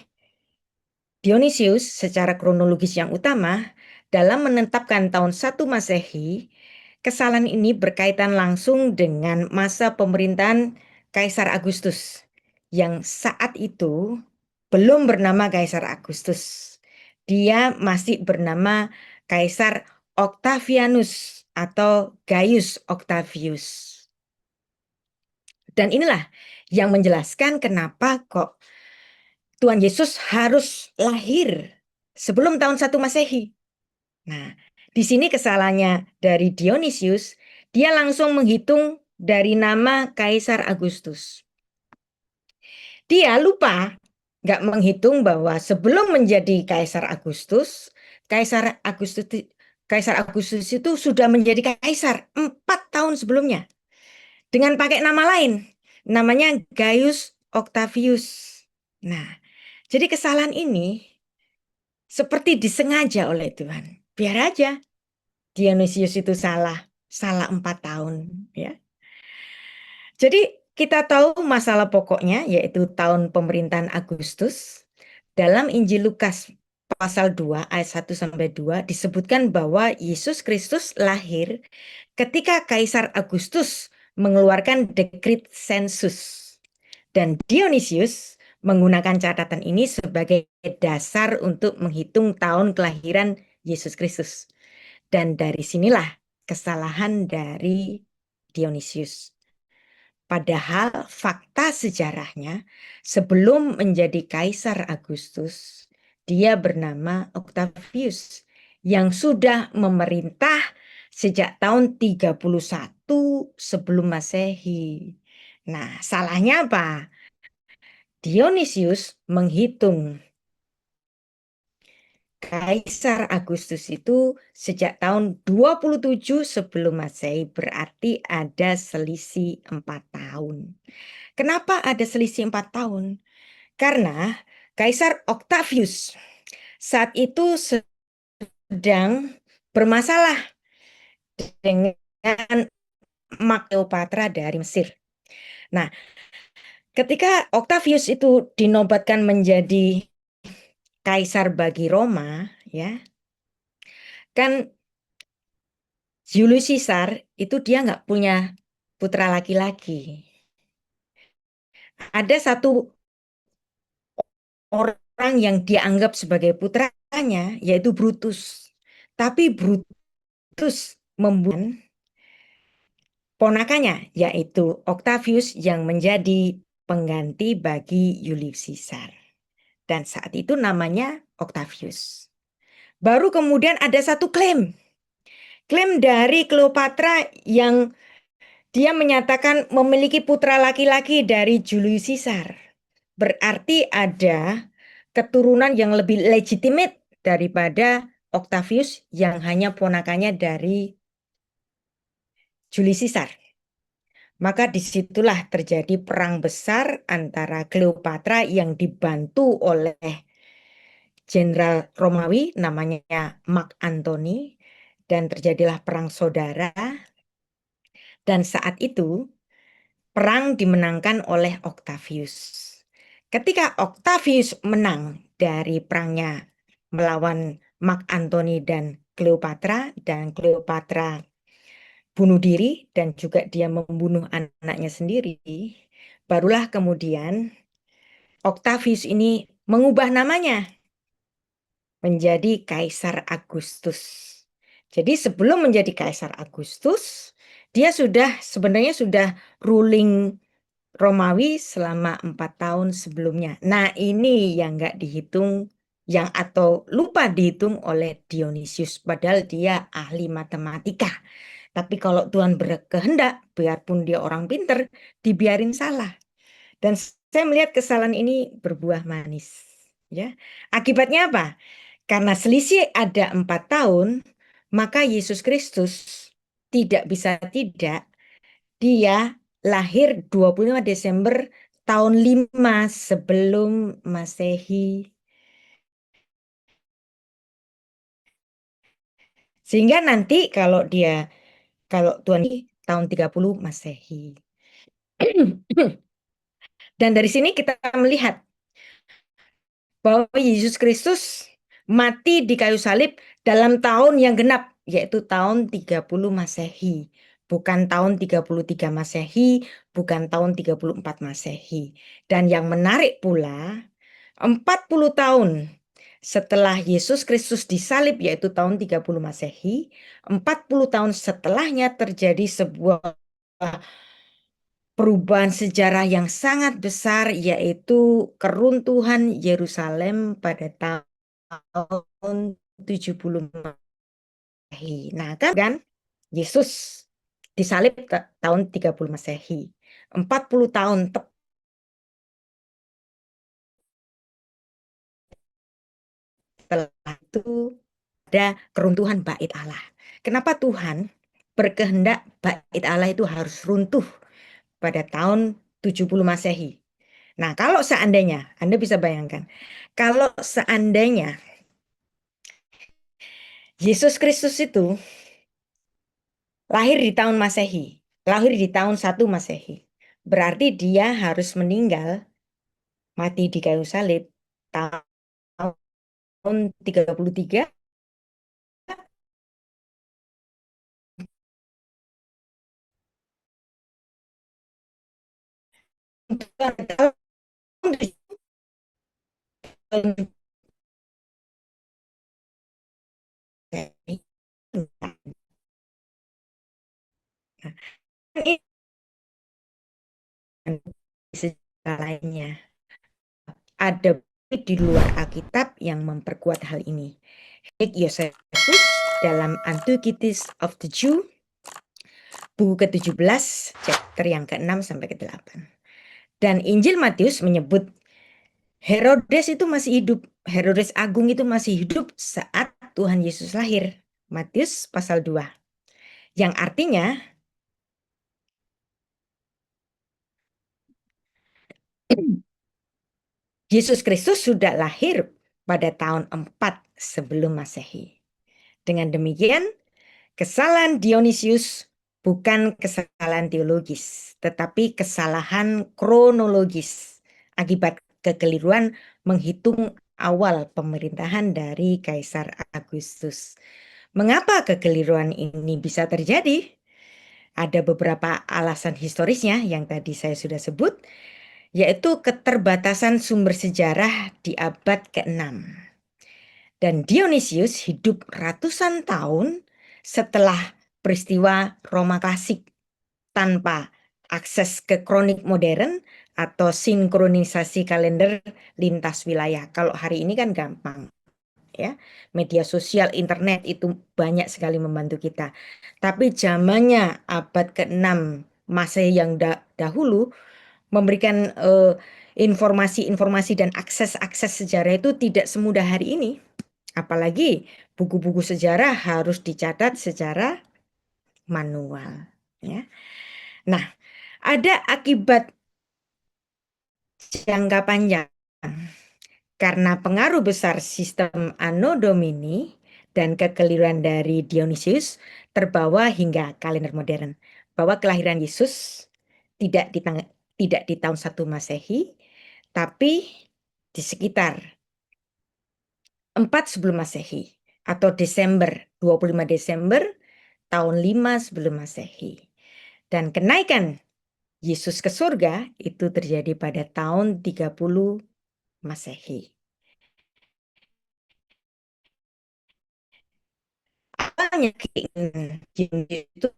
Dionysius secara kronologis yang utama dalam menetapkan tahun 1 Masehi, kesalahan ini berkaitan langsung dengan masa pemerintahan Kaisar Agustus yang saat itu belum bernama Kaisar Agustus. Dia masih bernama Kaisar Octavianus atau Gaius Octavius. Dan inilah yang menjelaskan kenapa kok Tuhan Yesus harus lahir sebelum tahun 1 Masehi. Nah, di sini kesalahannya dari Dionysius, dia langsung menghitung dari nama Kaisar Agustus. Dia lupa nggak menghitung bahwa sebelum menjadi Kaisar Agustus, Kaisar Agustus itu sudah menjadi kaisar 4 tahun sebelumnya dengan pakai nama lain, namanya Gaius Octavius. Nah, jadi kesalahan ini seperti disengaja oleh Tuhan. Biar aja Dionysius itu salah 4 tahun, ya. Jadi kita tahu masalah pokoknya yaitu tahun pemerintahan Agustus. Dalam Injil Lukas pasal 2 ayat 1 sampai 2 disebutkan bahwa Yesus Kristus lahir ketika Kaisar Agustus mengeluarkan dekrit sensus. Dan Dionysius menggunakan catatan ini sebagai dasar untuk menghitung tahun kelahiran Yesus Kristus. Dan dari sinilah kesalahan dari Dionysius. Padahal fakta sejarahnya sebelum menjadi Kaisar Agustus, dia bernama Octavius yang sudah memerintah sejak tahun 31 sebelum Masehi. Nah, salahnya apa? Dionysius menghitung Kaisar Agustus itu sejak tahun 27 sebelum Masehi, berarti ada selisih 4 tahun. Kenapa ada selisih 4 tahun? Karena Kaisar Octavius saat itu sedang bermasalah dengan Cleopatra dari Mesir. Nah, ketika Octavius itu dinobatkan menjadi kaisar bagi Roma, ya, kan Julius Caesar itu dia nggak punya putra laki-laki. Ada satu orang yang dianggap sebagai putranya, yaitu Brutus. Tapi Brutus membunuh ponakannya, yaitu Octavius yang menjadi pengganti bagi Julius Caesar. Dan saat itu namanya Octavius. Baru kemudian ada satu klaim. Klaim dari Cleopatra yang dia menyatakan memiliki putra laki-laki dari Julius Caesar. Berarti ada keturunan yang lebih legitimate daripada Octavius yang hanya ponakannya dari Julius Caesar. Maka disitulah terjadi perang besar antara Cleopatra yang dibantu oleh jenderal Romawi namanya Mark Antony, dan terjadilah perang saudara. Dan saat itu perang dimenangkan oleh Octavius. Ketika Octavius menang dari perangnya melawan Mark Antony dan Cleopatra bunuh diri dan juga dia membunuh anaknya sendiri, barulah kemudian Octavius ini mengubah namanya menjadi Kaisar Agustus. Jadi sebelum menjadi Kaisar Agustus, dia sebenarnya sudah ruling Romawi selama 4 tahun sebelumnya. Nah, ini yang nggak dihitung, atau lupa dihitung oleh Dionysius, padahal dia ahli matematika. Tapi kalau Tuhan berkehendak, biarpun dia orang pinter, dibiarin salah. Dan saya melihat kesalahan ini berbuah manis. Ya, akibatnya apa? Karena selisih ada 4 tahun, maka Yesus Kristus tidak bisa tidak, dia lahir 25 Desember tahun 5 sebelum Masehi. Sehingga nanti kalau Tuhan tahun 30 Masehi. Dan dari sini kita melihat bahwa Yesus Kristus mati di kayu salib dalam tahun yang genap, yaitu tahun 30 Masehi. Bukan tahun 33 Masehi, bukan tahun 34 Masehi. Dan yang menarik pula, 40 tahun setelah Yesus Kristus disalib, yaitu tahun 30 Masehi, 40 tahun setelahnya terjadi sebuah perubahan sejarah yang sangat besar, yaitu keruntuhan Yerusalem pada tahun 70 Masehi. Nah, kan Yesus disalib tahun 30 Masehi. 40 tahun setelah itu ada keruntuhan bait Allah. Kenapa Tuhan berkehendak bait Allah itu harus runtuh pada tahun 70 Masehi? Nah, kalau seandainya, Anda bisa bayangkan, kalau seandainya Yesus Kristus itu lahir di tahun Masehi, lahir di tahun 1 Masehi, berarti dia harus meninggal, mati di kayu salib tahun 33, tahun ini sejarah lainnya. Ada di luar Alkitab yang memperkuat hal ini. Josephus dalam Antiquities of the Jew, buku ke-17, chapter yang ke-6 sampai ke-8. Dan Injil Matius menyebut Herodes itu masih hidup. Herodes Agung itu masih hidup saat Tuhan Yesus lahir. Matius pasal 2. Yang artinya Yesus Kristus sudah lahir pada tahun 4 sebelum Masehi. Dengan demikian, kesalahan Dionysius bukan kesalahan teologis, tetapi kesalahan kronologis akibat kekeliruan menghitung awal pemerintahan dari Kaisar Agustus. Mengapa kekeliruan ini bisa terjadi? Ada beberapa alasan historisnya yang tadi saya sudah sebut, yaitu keterbatasan sumber sejarah di abad ke-6. Dan Dionysius hidup ratusan tahun setelah peristiwa Roma Klasik tanpa akses ke kronik modern atau sinkronisasi kalender lintas wilayah. Kalau hari ini kan gampang, ya. Media sosial, internet itu banyak sekali membantu kita. Tapi zamannya abad ke-6 Masehi yang dahulu memberikan informasi-informasi dan akses-akses sejarah itu tidak semudah hari ini. Apalagi buku-buku sejarah harus dicatat secara manual, ya. Nah, ada akibat jangka panjang karena pengaruh besar sistem Anno Domini dan kekeliruan dari Dionysius terbawa hingga kalender modern. Bahwa kelahiran Yesus tidak di tahun 1 Masehi, tapi di sekitar 4 sebelum Masehi atau Desember, 25 Desember tahun 5 sebelum Masehi. Dan kenaikan Yesus ke surga itu terjadi pada tahun 30 Masehi. Awalnya keinginan itu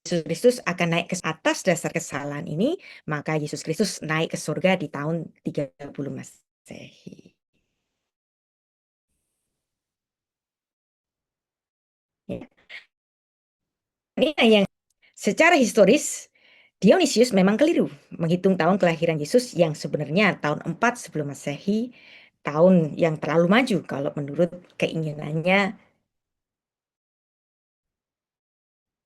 Yesus Kristus akan naik ke atas dasar kesalahan ini, maka Yesus Kristus naik ke surga di tahun 30 Masehi. Ya. Ini yang secara historis Dionysius memang keliru menghitung tahun kelahiran Yesus yang sebenarnya tahun 4 sebelum Masehi, tahun yang terlalu maju kalau menurut keinginannya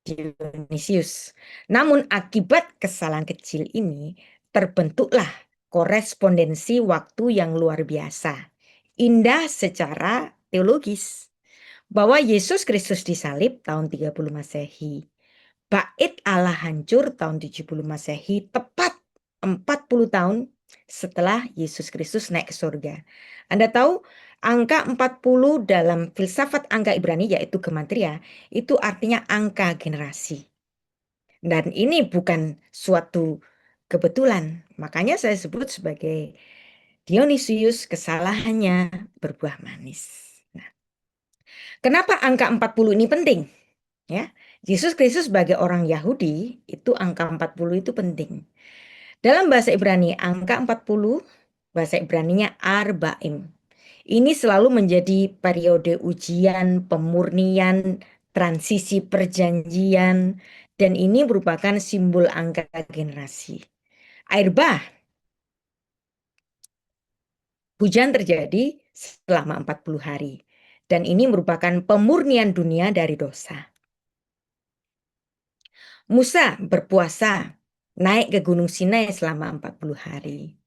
Dionysius. Namun akibat kesalahan kecil ini terbentuklah korespondensi waktu yang luar biasa, indah secara teologis, bahwa Yesus Kristus disalib tahun 30 Masehi. Bait Allah hancur tahun 70 Masehi, tepat 40 tahun setelah Yesus Kristus naik ke surga. Anda tahu, angka 40 dalam filsafat angka Ibrani yaitu gematria, itu artinya angka generasi. Dan ini bukan suatu kebetulan. Makanya saya sebut sebagai Dionysius kesalahannya berbuah manis. Nah, kenapa angka 40 ini penting? Ya, Yesus Kristus sebagai orang Yahudi, itu angka 40 itu penting. Dalam bahasa Ibrani, angka 40, bahasa Ibraninya Arba'im. Ini selalu menjadi periode ujian, pemurnian, transisi perjanjian, dan ini merupakan simbol angka generasi. Air bah, hujan terjadi selama 40 hari. Dan ini merupakan pemurnian dunia dari dosa. Musa berpuasa naik ke Gunung Sinai selama 40 hari.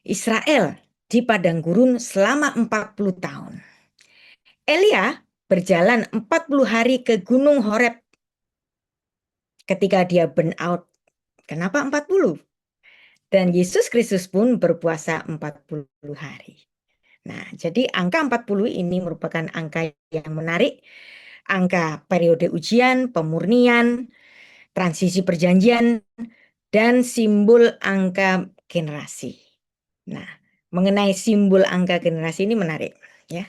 Israel di padang gurun selama 40 tahun. Elia berjalan 40 hari ke Gunung Horeb ketika dia burn out. Kenapa 40? Dan Yesus Kristus pun berpuasa 40 hari. Nah, jadi angka 40 ini merupakan angka yang menarik. Angka periode ujian, pemurnian, transisi perjanjian, dan simbol angka generasi. Nah, mengenai simbol angka generasi ini menarik, ya.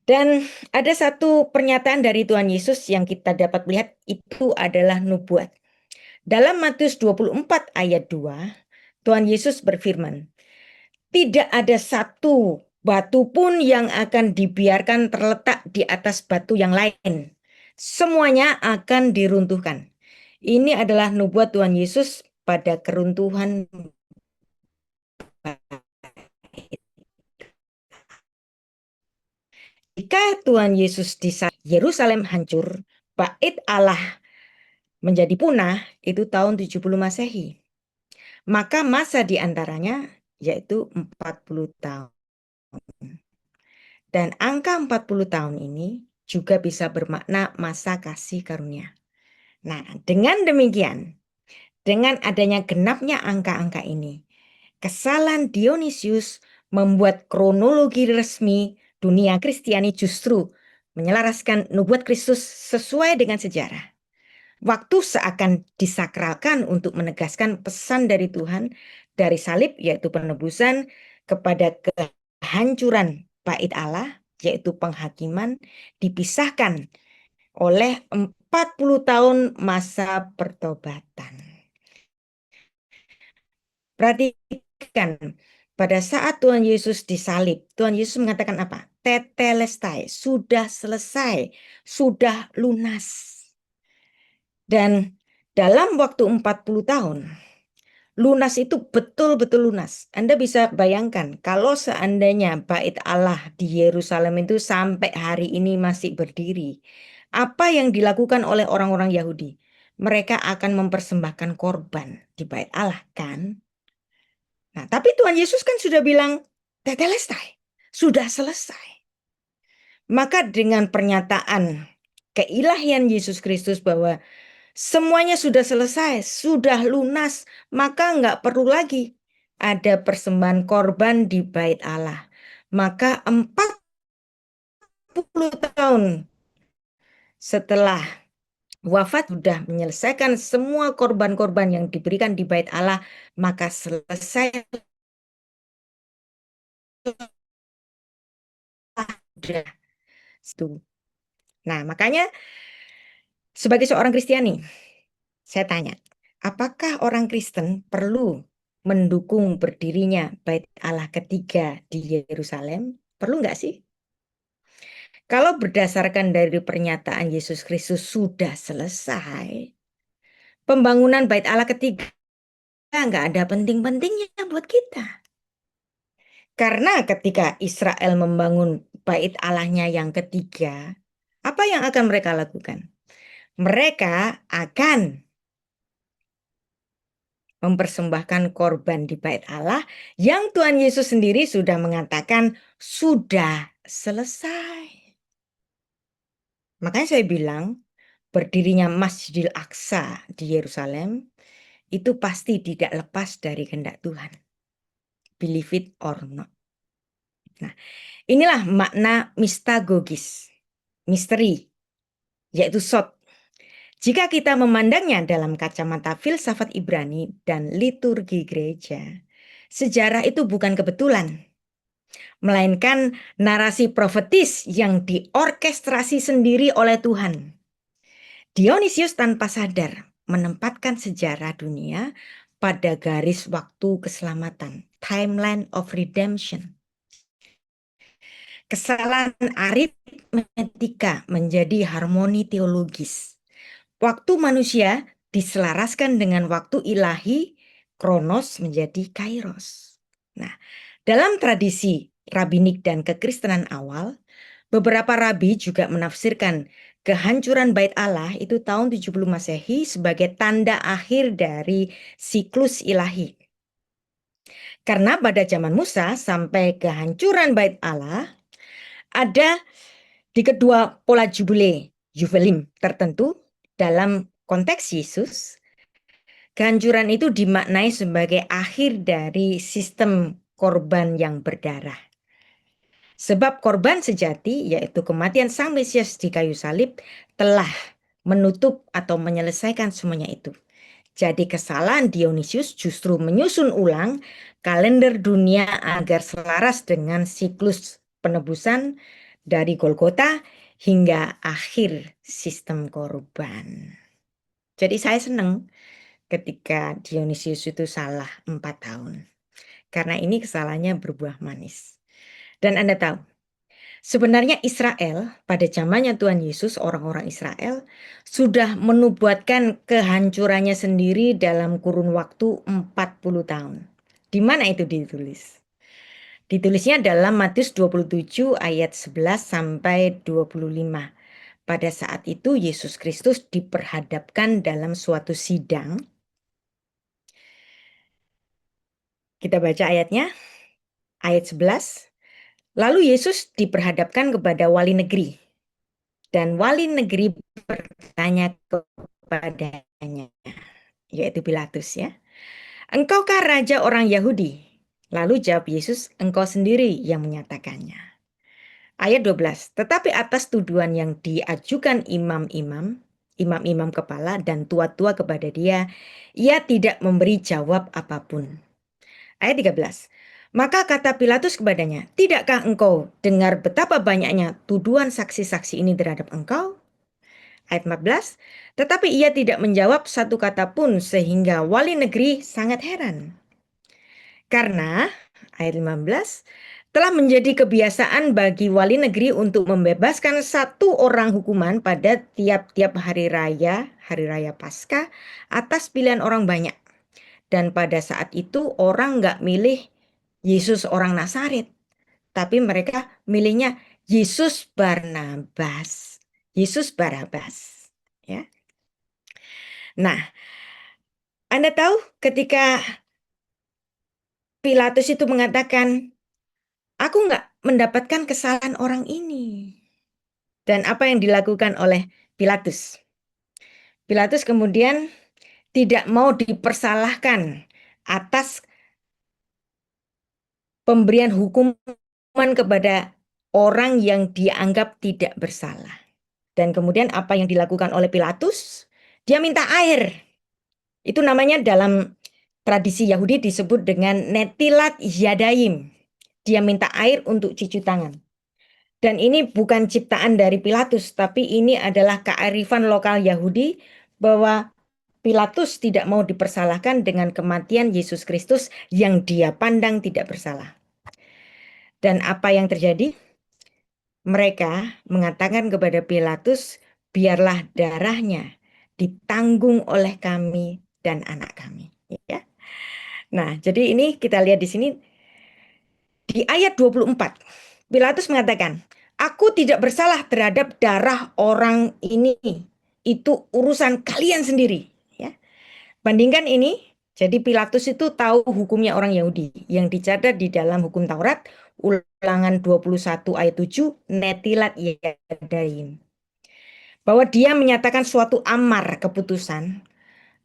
Dan ada satu pernyataan dari Tuhan Yesus yang kita dapat lihat itu adalah nubuat. Dalam Matius 24 ayat 2, Tuhan Yesus berfirman, "Tidak ada satu batu pun yang akan dibiarkan terletak di atas batu yang lain. Semuanya akan diruntuhkan." Ini adalah nubuat Tuhan Yesus pada keruntuhan. Jika Tuhan Yesus di Yerusalem hancur, bait Allah menjadi punah, itu tahun 70 Masehi. Maka masa di antaranya yaitu 40 tahun. Dan angka 40 tahun ini juga bisa bermakna masa kasih karunia. Nah, dengan demikian, dengan adanya genapnya angka-angka ini, kesalahan Dionysius membuat kronologi resmi dunia Kristiani justru menyelaraskan nubuat Kristus sesuai dengan sejarah. Waktu seakan disakralkan untuk menegaskan pesan dari Tuhan dari salib yaitu penebusan kepada kehancuran bait Allah yaitu penghakiman dipisahkan oleh 40 tahun masa pertobatan. Perhatikan, pada saat Tuhan Yesus disalib, Tuhan Yesus mengatakan apa? Tetelestai, sudah selesai, sudah lunas. Dan dalam waktu 40 tahun, lunas itu betul-betul lunas. Anda bisa bayangkan kalau seandainya bait Allah di Yerusalem itu sampai hari ini masih berdiri. Apa yang dilakukan oleh orang-orang Yahudi? Mereka akan mempersembahkan korban di bait Allah, kan? Nah, tapi Tuhan Yesus kan sudah bilang, tetelestai, sudah selesai. Maka dengan pernyataan keilahian Yesus Kristus bahwa semuanya sudah selesai, sudah lunas, maka nggak perlu lagi ada persembahan korban di bait Allah. Maka 40 tahun setelah wafat sudah menyelesaikan semua korban-korban yang diberikan di bait Allah, maka selesai. Nah, makanya sebagai seorang Kristiani, saya tanya, apakah orang Kristen perlu mendukung berdirinya bait Allah ketiga di Yerusalem? Perlu nggak sih? Kalau berdasarkan dari pernyataan Yesus Kristus sudah selesai, pembangunan bait Allah ketiga nggak ada penting-pentingnya buat kita. Karena ketika Israel membangun bait Allahnya yang ketiga, apa yang akan mereka lakukan? Mereka akan mempersembahkan korban di bait Allah yang Tuhan Yesus sendiri sudah mengatakan sudah selesai. Makanya saya bilang berdirinya Masjidil Aqsa di Yerusalem itu pasti tidak lepas dari kehendak Tuhan. Believe it or not. Nah, inilah makna mistagogis, misteri, yaitu sot. Jika kita memandangnya dalam kacamata filsafat Ibrani dan liturgi gereja, sejarah itu bukan kebetulan, melainkan narasi profetis yang diorkestrasi sendiri oleh Tuhan. Dionysius tanpa sadar menempatkan sejarah dunia pada garis waktu keselamatan, timeline of redemption. Kesalahan aritmetika menjadi harmoni teologis. Waktu manusia diselaraskan dengan waktu ilahi, kronos menjadi kairos. Nah, dalam tradisi rabbinik dan kekristenan awal, beberapa rabi juga menafsirkan kehancuran bait Allah itu tahun 70 Masehi sebagai tanda akhir dari siklus ilahi. Karena pada zaman Musa sampai kehancuran bait Allah, ada di kedua pola jubilim tertentu dalam konteks Yesus, kehancuran itu dimaknai sebagai akhir dari sistem korban yang berdarah. Sebab korban sejati, yaitu kematian Sang Mesias di kayu salib, telah menutup atau menyelesaikan semuanya itu. Jadi kesalahan Dionysius justru menyusun ulang kalender dunia agar selaras dengan siklus penebusan dari Golgota hingga akhir sistem korban. Jadi saya senang ketika Dionysius itu salah 4 tahun. Karena ini kesalahannya berbuah manis. Dan Anda tahu, sebenarnya Israel pada zamannya Tuhan Yesus, orang-orang Israel sudah menubuatkan kehancurannya sendiri dalam kurun waktu 40 tahun. Di mana itu ditulis? Ditulisnya dalam Matius 27 ayat 11 sampai 25. Pada saat itu Yesus Kristus diperhadapkan dalam suatu sidang. Kita baca ayatnya, ayat 11. Lalu Yesus diperhadapkan kepada wali negeri. Dan wali negeri bertanya kepadanya, yaitu Pilatus ya. Engkaukah raja orang Yahudi? Lalu jawab Yesus, engkau sendiri yang menyatakannya. Ayat 12, tetapi atas tuduhan yang diajukan imam-imam kepala dan tua-tua kepada dia, ia tidak memberi jawab apapun. Ayat 13, maka kata Pilatus kepadanya, tidakkah engkau dengar betapa banyaknya tuduhan saksi-saksi ini terhadap engkau? Ayat 14, tetapi ia tidak menjawab satu kata pun sehingga wali negeri sangat heran. Karena, ayat 15, telah menjadi kebiasaan bagi wali negeri untuk membebaskan satu orang hukuman pada tiap-tiap hari raya Paskah atas pilihan orang banyak. Dan pada saat itu orang nggak milih Yesus orang Nazaret, tapi mereka milihnya Yesus Barnabas, Yesus Barabas. Ya. Nah, Anda tahu ketika Pilatus itu mengatakan, aku nggak mendapatkan kesalahan orang ini. Dan apa yang dilakukan oleh Pilatus? Pilatus kemudian tidak mau dipersalahkan atas pemberian hukuman kepada orang yang dianggap tidak bersalah. Dan kemudian apa yang dilakukan oleh Pilatus? Dia minta air. Itu namanya dalam tradisi Yahudi disebut dengan netilat yadayim. Dia minta air untuk cuci tangan. Dan ini bukan ciptaan dari Pilatus, tapi ini adalah kearifan lokal Yahudi bahwa Pilatus tidak mau dipersalahkan dengan kematian Yesus Kristus yang dia pandang tidak bersalah. Dan apa yang terjadi? Mereka mengatakan kepada Pilatus, biarlah darahnya ditanggung oleh kami dan anak kami. Ya. Nah, jadi ini kita lihat di sini di ayat 24. Pilatus mengatakan, aku tidak bersalah terhadap darah orang ini. Itu urusan kalian sendiri. Ya. Bandingkan ini, jadi Pilatus itu tahu hukumnya orang Yahudi yang dicatat di dalam hukum Taurat, Ulangan 21 ayat 7, netilat yadaim. Bahwa dia menyatakan suatu amar keputusan,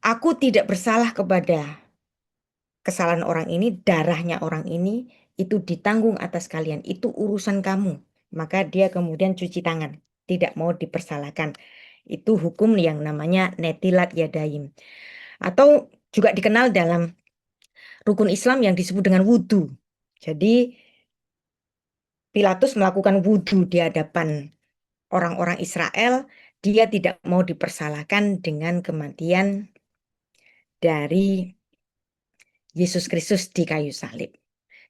aku tidak bersalah kepada kesalahan orang ini, darahnya orang ini, itu ditanggung atas kalian, itu urusan kamu. Maka dia kemudian cuci tangan, tidak mau dipersalahkan. Itu hukum yang namanya netilat yadaim. Atau juga dikenal dalam rukun Islam yang disebut dengan wudhu. Jadi Pilatus melakukan wudhu di hadapan orang-orang Israel, dia tidak mau dipersalahkan dengan kematian dari Yesus Kristus di kayu salib.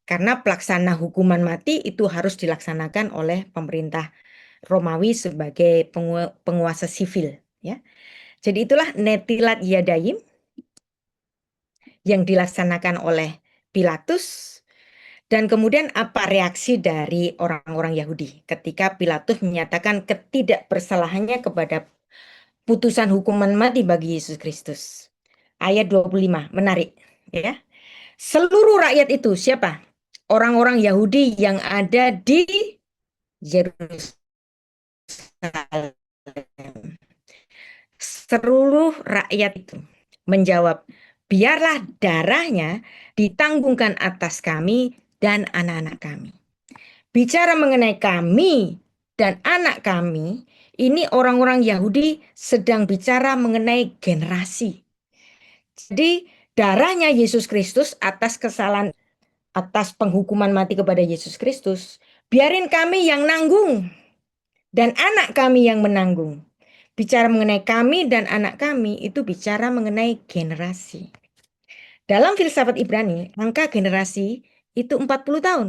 Karena pelaksana hukuman mati itu harus dilaksanakan oleh pemerintah Romawi sebagai penguasa sivil. Ya. Jadi itulah netilat yadayim yang dilaksanakan oleh Pilatus. Dan kemudian apa reaksi dari orang-orang Yahudi ketika Pilatus menyatakan ketidakbersalahannya kepada putusan hukuman mati bagi Yesus Kristus. Ayat 25, menarik ya. Seluruh rakyat itu siapa? Orang-orang Yahudi yang ada di Yerusalem. Seluruh rakyat itu menjawab, biarlah darahnya ditanggungkan atas kami dan anak-anak kami. Bicara mengenai kami dan anak kami, ini orang-orang Yahudi sedang bicara mengenai generasi. Jadi darahnya Yesus Kristus atas kesalahan, atas penghukuman mati kepada Yesus Kristus, biarin kami yang nanggung dan anak kami yang menanggung. Bicara mengenai kami dan anak kami itu bicara mengenai generasi. Dalam filsafat Ibrani, angka generasi itu 40 tahun.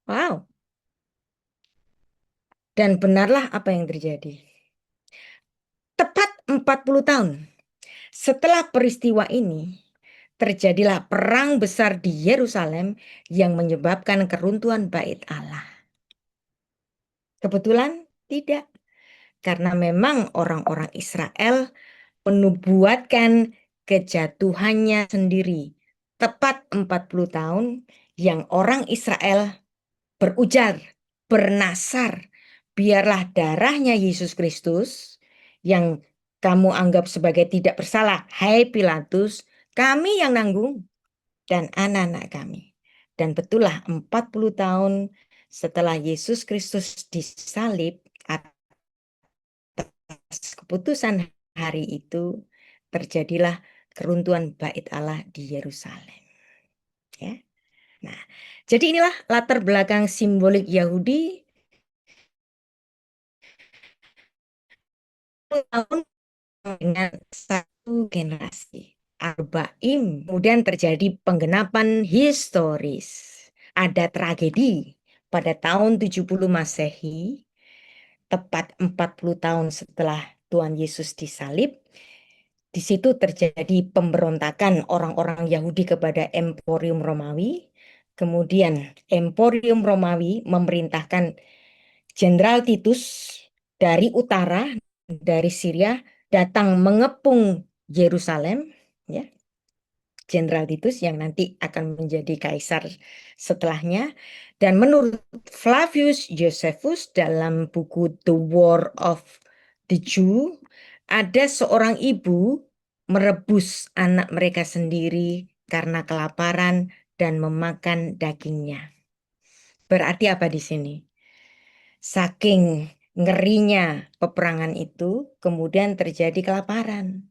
Wow. Dan benarlah apa yang terjadi. Tepat 40 tahun setelah peristiwa ini, terjadilah perang besar di Yerusalem yang menyebabkan keruntuhan bait Allah. Kebetulan tidak, karena memang orang-orang Israel menubuatkan kejatuhannya sendiri. Tepat 40 tahun yang orang Israel berujar, bernasar, biarlah darahnya Yesus Kristus yang kamu anggap sebagai tidak bersalah, hai Pilatus, kami yang nanggung dan anak-anak kami. Dan betullah 40 tahun setelah Yesus Kristus disalib, atas keputusan hari itu terjadilah keruntuhan bait Allah di Yerusalem. Ya. Nah, jadi inilah latar belakang simbolik Yahudi tahun dengan satu generasi. Arbaim. Kemudian terjadi penggenapan historis. Ada tragedi pada tahun 70 Masehi, tepat 40 tahun setelah Tuhan Yesus disalib. Di situ terjadi pemberontakan orang-orang Yahudi kepada Emporium Romawi. Kemudian Emporium Romawi memerintahkan Jenderal Titus dari utara, dari Syria, datang mengepung Yerusalem, ya. Jenderal Titus yang nanti akan menjadi kaisar setelahnya. Dan menurut Flavius Josephus dalam buku The War of the Jew, ada seorang ibu merebus anak mereka sendiri karena kelaparan dan memakan dagingnya. Berarti apa di sini? Saking ngerinya peperangan itu, kemudian terjadi kelaparan.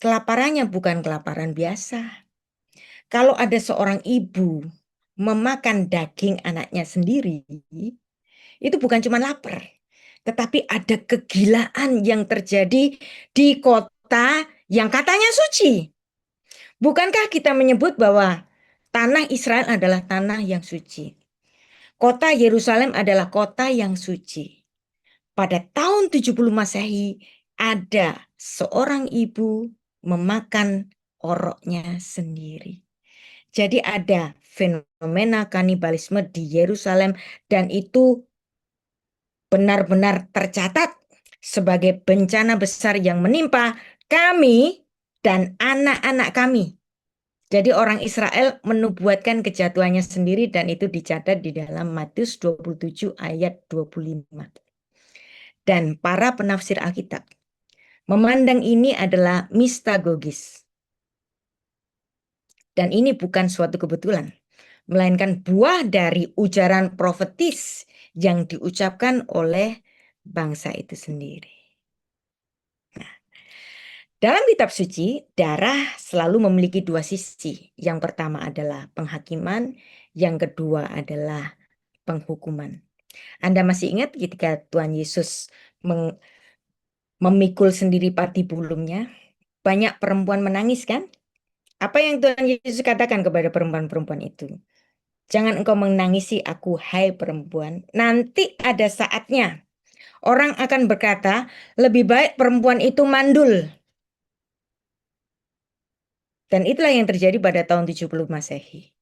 Kelaparannya bukan kelaparan biasa. Kalau ada seorang ibu memakan daging anaknya sendiri, itu bukan cuma lapar, tetapi ada kegilaan yang terjadi di kota yang katanya suci. Bukankah kita menyebut bahwa tanah Israel adalah tanah yang suci? Kota Yerusalem adalah kota yang suci. Pada tahun 70 Masehi ada seorang ibu memakan oroknya sendiri. Jadi ada fenomena kanibalisme di Yerusalem dan itu benar-benar tercatat sebagai bencana besar yang menimpa kami dan anak-anak kami. Jadi orang Israel menubuatkan kejatuhannya sendiri dan itu dicatat di dalam Matius 27 ayat 25. Dan para penafsir Alkitab memandang ini adalah mistagogis. Dan ini bukan suatu kebetulan, melainkan buah dari ujaran profetis yang diucapkan oleh bangsa itu sendiri. Nah, dalam kitab suci, darah selalu memiliki dua sisi. Yang pertama adalah penghakiman, yang kedua adalah penghukuman. Anda masih ingat ketika Tuhan Yesus memikul sendiri patibulumnya, banyak perempuan menangis kan? Apa yang Tuhan Yesus katakan kepada perempuan-perempuan itu? Jangan engkau menangisi aku, hai perempuan. Nanti ada saatnya orang akan berkata, lebih baik perempuan itu mandul. Dan itulah yang terjadi pada tahun 70 Masehi.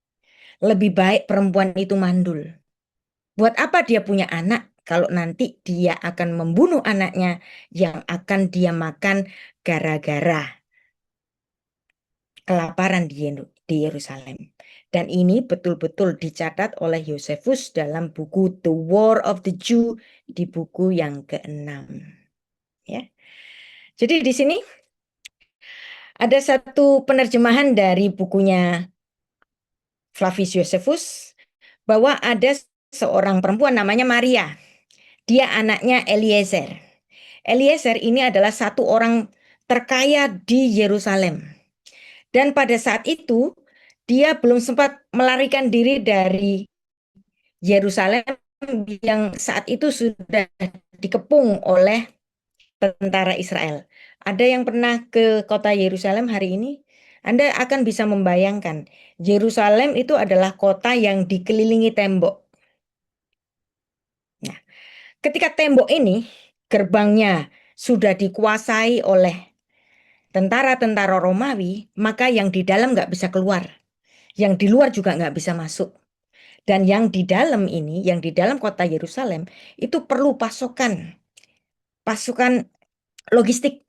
Lebih baik perempuan itu mandul. Buat apa dia punya anak kalau nanti dia akan membunuh anaknya yang akan dia makan gara-gara kelaparan di Yerusalem. Dan ini betul-betul dicatat oleh Yosefus dalam buku The War of the Jew di buku yang ke-6. Ya. Jadi di sini ada satu penerjemahan dari bukunya Flavius Josephus bahwa ada seorang perempuan namanya Maria. Dia anaknya Eliezer. Eliezer ini adalah satu orang terkaya di Yerusalem. Dan pada saat itu dia belum sempat melarikan diri dari Yerusalem yang saat itu sudah dikepung oleh tentara Israel. Ada yang pernah ke kota Yerusalem hari ini? Anda akan bisa membayangkan, Yerusalem itu adalah kota yang dikelilingi tembok. Nah, ketika tembok ini, gerbangnya sudah dikuasai oleh tentara-tentara Romawi, maka yang di dalam nggak bisa keluar. Yang di luar juga nggak bisa masuk. Dan yang di dalam ini, yang di dalam kota Yerusalem, itu perlu pasukan logistik.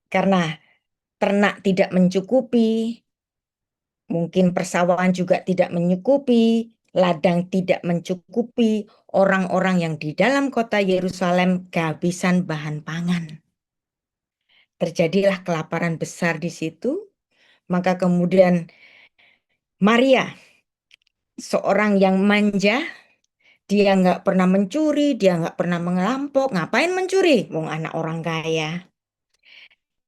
Karena ternak tidak mencukupi, mungkin persawahan juga tidak mencukupi, ladang tidak mencukupi, orang-orang yang di dalam kota Yerusalem kehabisan bahan pangan. Terjadilah kelaparan besar di situ, maka kemudian Maria, seorang yang manja, dia nggak pernah mencuri, dia nggak pernah merampok, ngapain mencuri? Wong anak orang kaya.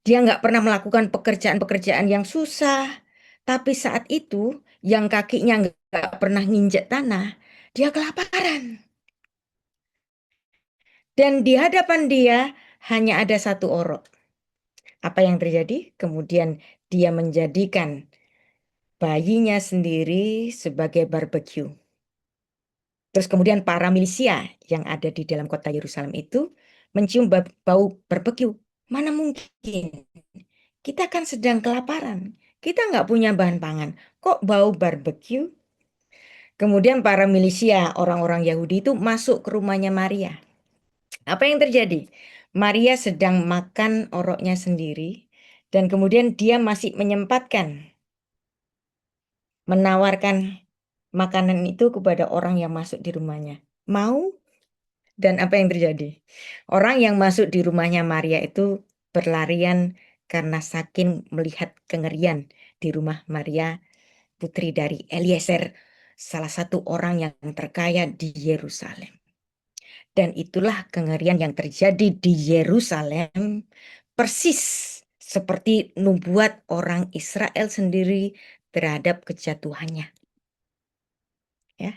Dia nggak pernah melakukan pekerjaan-pekerjaan yang susah. Tapi saat itu, yang kakinya nggak pernah nginjek tanah, dia kelaparan. Dan di hadapan dia hanya ada satu orok. Apa yang terjadi? Kemudian dia menjadikan bayinya sendiri sebagai barbeque. Terus kemudian para milisia yang ada di dalam kota Yerusalem itu mencium bau barbeque. Mana mungkin? Kita kan sedang kelaparan. Kita nggak punya bahan pangan. Kok bau barbeque? Kemudian para milisia, orang-orang Yahudi itu masuk ke rumahnya Maria. Apa yang terjadi? Maria sedang makan oroknya sendiri. Dan kemudian dia masih menyempatkan menawarkan makanan itu kepada orang yang masuk di rumahnya. Mau? Dan apa yang terjadi? Orang yang masuk di rumahnya Maria itu berlarian karena saking melihat kengerian di rumah Maria, putri dari Eliezer, salah satu orang yang terkaya di Yerusalem. Dan itulah kengerian yang terjadi di Yerusalem, persis seperti nubuat orang Israel sendiri terhadap kejatuhannya. Ya.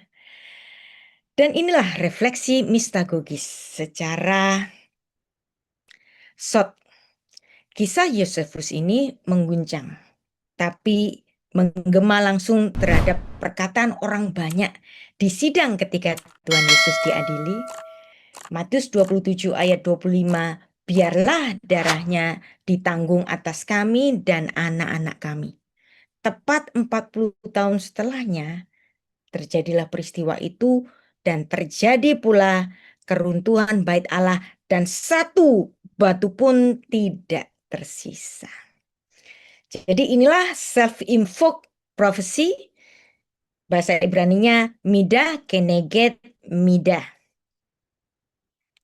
Dan inilah refleksi mistagogis secara short. Kisah Yosefus ini mengguncang, tapi menggema langsung terhadap perkataan orang banyak di sidang ketika Tuhan Yesus diadili. Matius 27 ayat 25, biarlah darahnya ditanggung atas kami dan anak-anak kami. Tepat 40 tahun setelahnya, terjadilah peristiwa itu dan terjadi pula keruntuhan bait Allah dan satu batu pun tidak tersisa. Jadi inilah self-invoked prophecy, bahasa Ibraninya midah keneged midah.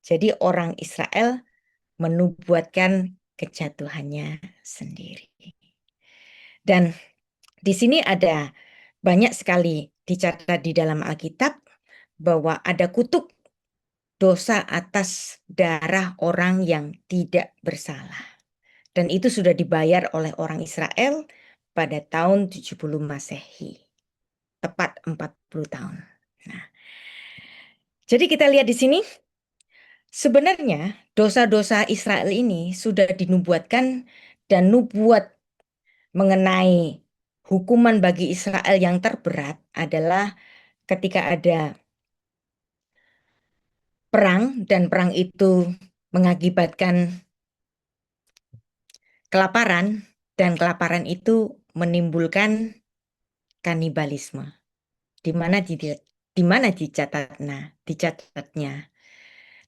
Jadi orang Israel menubuatkan kejatuhannya sendiri. Dan di sini ada banyak sekali dicatat di dalam Alkitab bahwa ada kutuk dosa atas darah orang yang tidak bersalah. Dan itu sudah dibayar oleh orang Israel pada tahun 70 Masehi. Tepat 40 tahun. Nah, jadi kita lihat di sini, sebenarnya dosa-dosa Israel ini sudah dinubuatkan dan nubuat mengenai hukuman bagi Israel yang terberat adalah ketika ada perang dan perang itu mengakibatkan kelaparan dan kelaparan itu menimbulkan kanibalisme. Di mana dicatatnya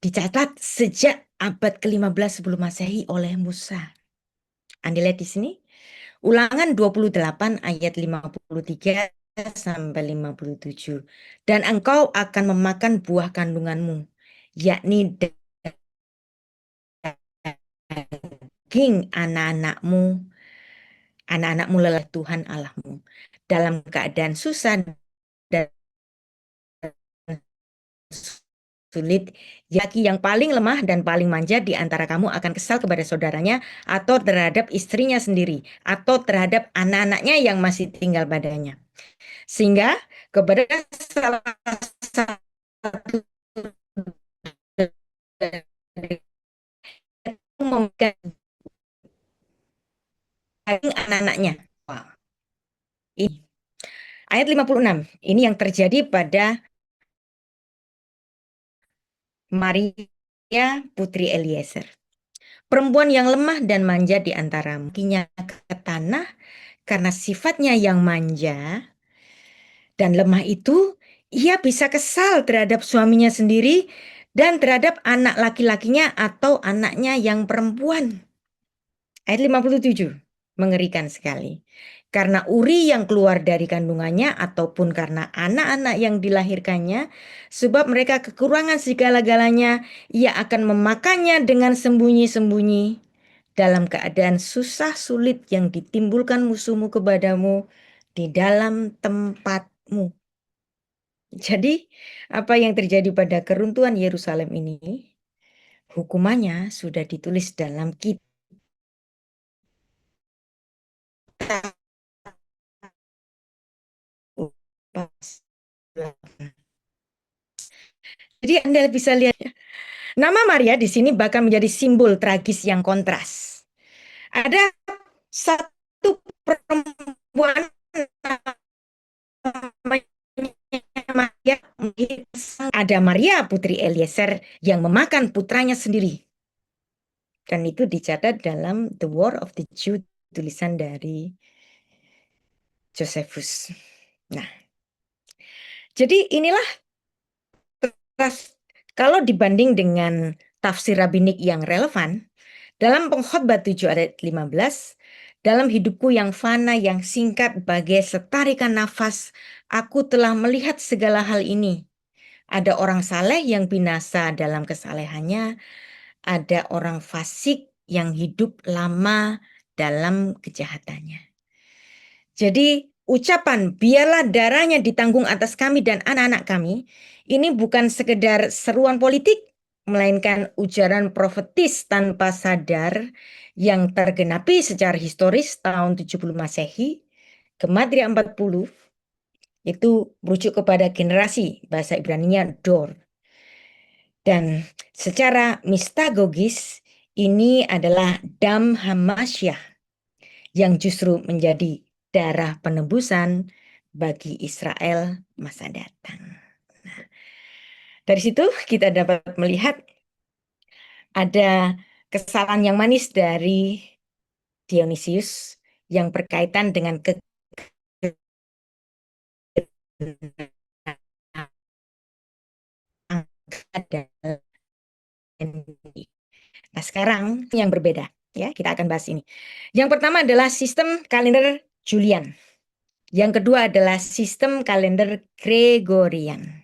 dicatat sejak abad ke-15 sebelum Masehi oleh Musa. Anda lihat di sini, Ulangan 28 ayat 53 sampai 57. Dan engkau akan memakan buah kandunganmu, yakni daging anak-anakmu lelah Tuhan Allahmu. Dalam keadaan susah dan sulit, laki yang paling lemah dan paling manja di antara kamu akan kesal kepada saudaranya atau terhadap istrinya sendiri atau terhadap anak-anaknya yang masih tinggal padanya. Sehingga kepada salah satu dari memegang anak-anaknya. Wah, ini ayat 56. Ini yang terjadi pada Maria putri Eliezer. Perempuan yang lemah dan manja di antara kakinya ke tanah karena sifatnya yang manja dan lemah itu, ia bisa kesal terhadap suaminya sendiri dan terhadap anak laki-lakinya atau anaknya yang perempuan. Ayat 57, mengerikan sekali. Karena Uri yang keluar dari kandungannya ataupun karena anak-anak yang dilahirkannya, sebab mereka kekurangan segala-galanya, ia akan memakannya dengan sembunyi-sembunyi dalam keadaan susah sulit yang ditimbulkan musuhmu kepadamu di dalam tempatmu. Jadi, apa yang terjadi pada keruntuhan Yerusalem ini, hukumannya sudah ditulis dalam kitab. Jadi Anda bisa lihat ya, nama Maria di sini bahkan menjadi simbol tragis yang kontras. Ada satu perempuan namanya Maria, ada Maria putri Eliezer yang memakan putranya sendiri. Dan itu dicatat dalam The War of the Jew, tulisan dari Josephus. Nah, jadi inilah kalau dibanding dengan tafsir rabbinik yang relevan, dalam Pengkhotbah 7 ayat 15, dalam hidupku yang fana yang singkat bagai setarikan nafas, aku telah melihat segala hal ini. Ada orang saleh yang binasa dalam kesalehannya, ada orang fasik yang hidup lama dalam kejahatannya. Jadi ucapan biarlah darahnya ditanggung atas kami dan anak-anak kami, ini bukan sekedar seruan politik, melainkan ujaran profetis tanpa sadar yang tergenapi secara historis tahun 70 Masehi, Gematria 40, itu merujuk kepada generasi, bahasa Ibraninya Dor. Dan secara mistagogis, ini adalah Dam Hamasyah yang justru menjadi darah penebusan bagi Israel masa datang. Nah, dari situ kita dapat melihat ada kesalahan yang manis dari Dionysius yang berkaitan dengan Nah, sekarang yang berbeda ya, kita akan bahas ini. Yang pertama adalah sistem kalender Julian. Yang kedua adalah sistem kalender Gregorian.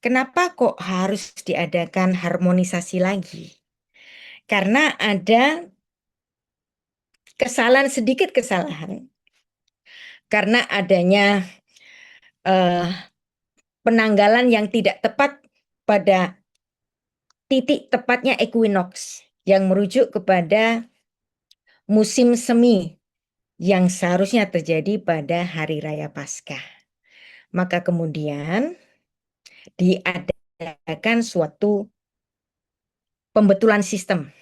Kenapa kok harus diadakan harmonisasi lagi? Karena ada sedikit kesalahan. Karena adanya penanggalan yang tidak tepat pada titik tepatnya equinox yang merujuk kepada musim semi yang seharusnya terjadi pada hari raya Paskah. Maka kemudian diadakan suatu pembetulan sistem.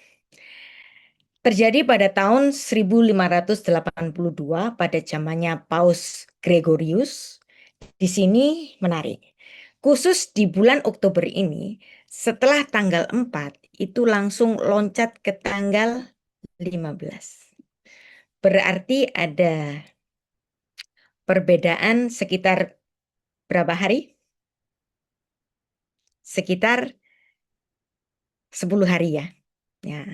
Terjadi pada tahun 1582 pada zamannya Paus Gregorius. Di sini menarik. Khusus di bulan Oktober ini, setelah tanggal 4, itu langsung loncat ke tanggal 15. Berarti ada perbedaan sekitar berapa hari? Sekitar 10 hari ya. Ya.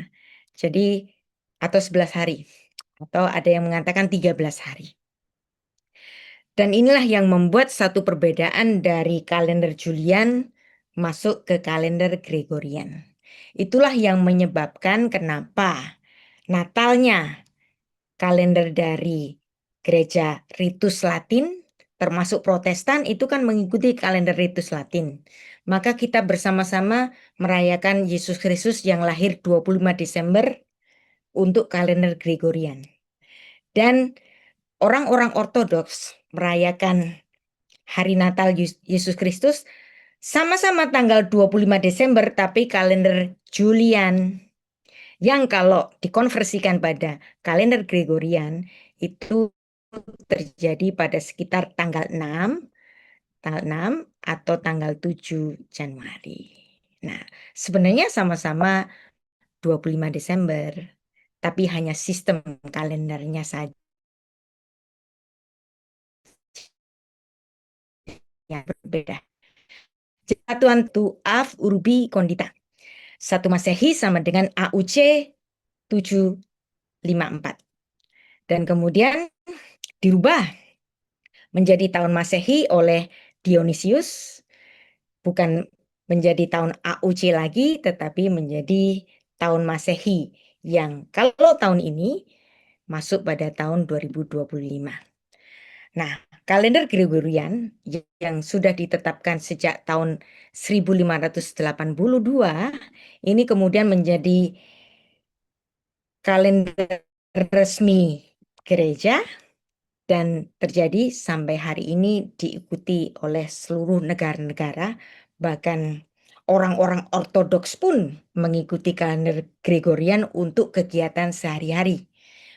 Jadi atau 11 hari. atau ada yang mengatakan 13 hari. Dan inilah yang membuat satu perbedaan dari kalender Julian masuk ke kalender Gregorian. Itulah yang menyebabkan kenapa Natalnya kalender dari gereja Ritus Latin, termasuk Protestan, itu kan mengikuti kalender Ritus Latin. Maka kita bersama-sama merayakan Yesus Kristus yang lahir 25 Desember untuk kalender Gregorian. Dan orang-orang Ortodoks merayakan hari Natal Yesus Kristus sama-sama tanggal 25 Desember, tapi kalender Julian yang kalau dikonversikan pada kalender Gregorian itu terjadi pada sekitar tanggal 6 atau tanggal 7 Januari. Nah, sebenarnya sama-sama 25 Desember, tapi hanya sistem kalendernya saja yang berbeda. Jatuhan tu Av Urbi Condita. 1 Masehi sama dengan AUC 754. Dan kemudian dirubah menjadi tahun Masehi oleh Dionysius, bukan menjadi tahun AUC lagi, tetapi menjadi tahun Masehi yang kalau tahun ini masuk pada tahun 2025. Nah, kalender Gregorian yang sudah ditetapkan sejak tahun 1582 ini kemudian menjadi kalender resmi gereja dan terjadi sampai hari ini diikuti oleh seluruh negara-negara, bahkan orang-orang Ortodoks pun mengikuti kalender Gregorian untuk kegiatan sehari-hari.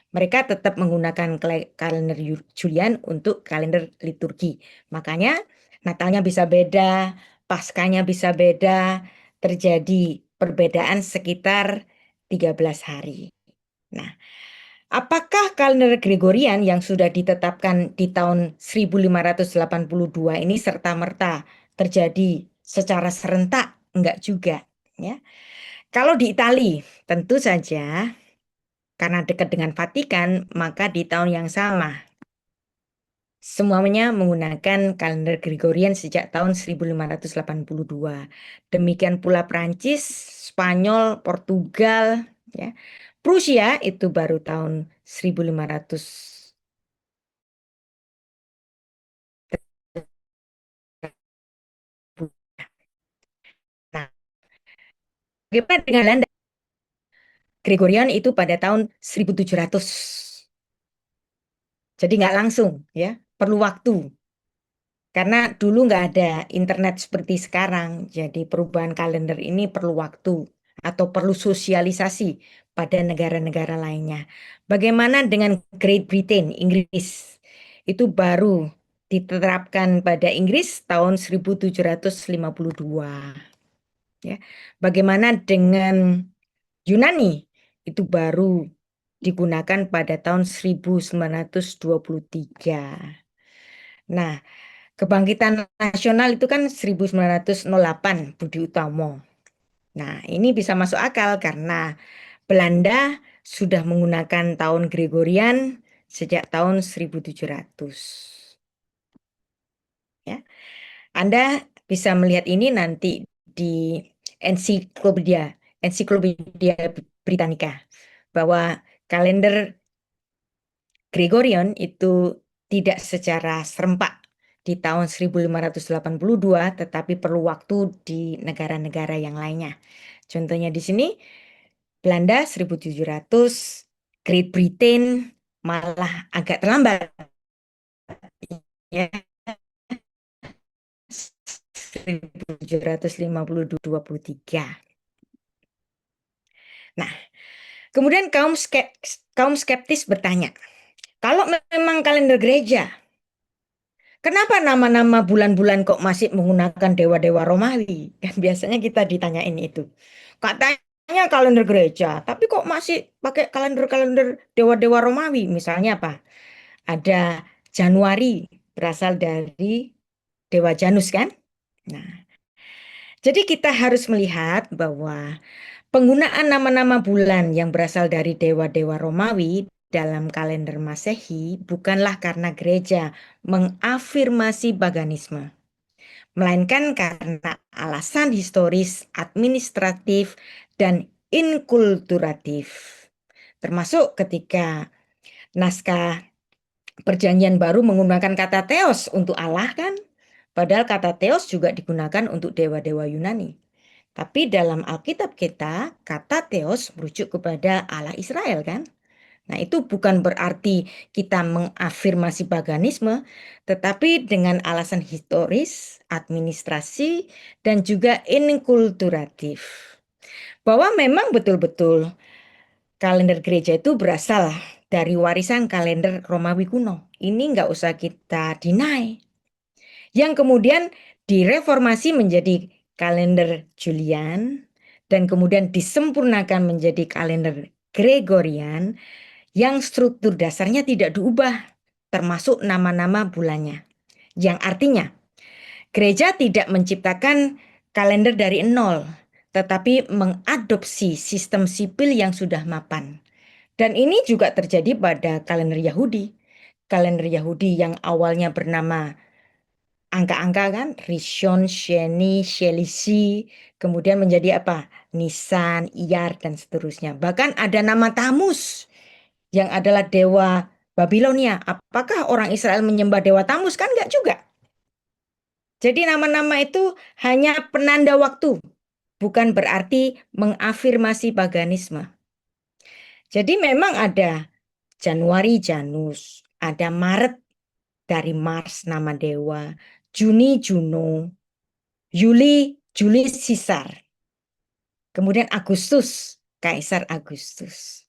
Mereka tetap menggunakan kalender Julian untuk kalender liturgi. Makanya Natalnya bisa beda, Paskahnya bisa beda, terjadi perbedaan sekitar 13 hari. Nah, apakah kalender Gregorian yang sudah ditetapkan di tahun 1582 ini serta-merta terjadi secara serentak? Enggak juga, ya. Kalau di Italia, tentu saja karena dekat dengan Vatikan, maka di tahun yang sama semuanya menggunakan kalender Gregorian sejak tahun 1582. Demikian pula Prancis, Spanyol, Portugal, ya. Prusia itu baru tahun 1500. Nah, bagaimana dengan Belanda? Gregorian itu pada tahun 1700. Jadi nggak langsung, ya, perlu waktu. Karena dulu nggak ada internet seperti sekarang, jadi perubahan kalender ini perlu waktu atau perlu sosialisasi pada negara-negara lainnya. Bagaimana dengan Great Britain, Inggris? Itu baru diterapkan pada Inggris tahun 1752. Ya. Bagaimana dengan Yunani? Itu baru digunakan pada tahun 1923. Nah, Kebangkitan Nasional itu kan 1908, Budi Utomo. Nah, ini bisa masuk akal karena Belanda sudah menggunakan tahun Gregorian sejak tahun 1700. Ya. Anda bisa melihat ini nanti di Ensiklopedia Britannica bahwa kalender Gregorian itu tidak secara serempak di tahun 1582, tetapi perlu waktu di negara-negara yang lainnya. Contohnya di sini, Belanda 1700, Great Britain malah agak terlambat. Ya, 1753. Nah, kemudian kaum skeptis bertanya, kalau memang kalender gereja, kenapa nama-nama bulan-bulan kok masih menggunakan dewa-dewa Romawi? Kan biasanya kita ditanyain itu. Katanya kalender gereja, tapi kok masih pakai kalender-kalender dewa-dewa Romawi? Misalnya apa? Ada Januari, berasal dari dewa Janus kan? Nah, jadi kita harus melihat bahwa penggunaan nama-nama bulan yang berasal dari dewa-dewa Romawi dalam kalender Masehi bukanlah karena gereja mengafirmasi paganisme, melainkan karena alasan historis, administratif, dan inkulturatif. Termasuk ketika naskah Perjanjian Baru menggunakan kata theos untuk Allah kan? Padahal kata theos juga digunakan untuk dewa-dewa Yunani. Tapi dalam Alkitab kita, kata theos merujuk kepada Allah Israel kan? Nah, itu bukan berarti kita mengafirmasi paganisme, tetapi dengan alasan historis, administrasi, dan juga inkulturatif. Bahwa memang betul-betul kalender gereja itu berasal dari warisan kalender Romawi kuno. Ini nggak usah kita deny. Yang kemudian direformasi menjadi kalender Julian dan kemudian disempurnakan menjadi kalender Gregorian yang struktur dasarnya tidak diubah, termasuk nama-nama bulannya. Yang artinya, gereja tidak menciptakan kalender dari nol, tetapi mengadopsi sistem sipil yang sudah mapan. Dan ini juga terjadi pada kalender Yahudi. Kalender Yahudi yang awalnya bernama angka-angka kan, Rishon, Sheni, Shelisi, kemudian menjadi apa? Nisan, Iyar, dan seterusnya. Bahkan ada nama Tamus yang adalah dewa Babilonia. Apakah orang Israel menyembah dewa Tamus? Kan enggak juga. Jadi nama-nama itu hanya penanda waktu, bukan berarti mengafirmasi paganisme. Jadi memang ada Januari Janus, ada Maret dari Mars nama dewa, Juni Juno, Juli Julius Caesar, kemudian Agustus Kaisar Agustus.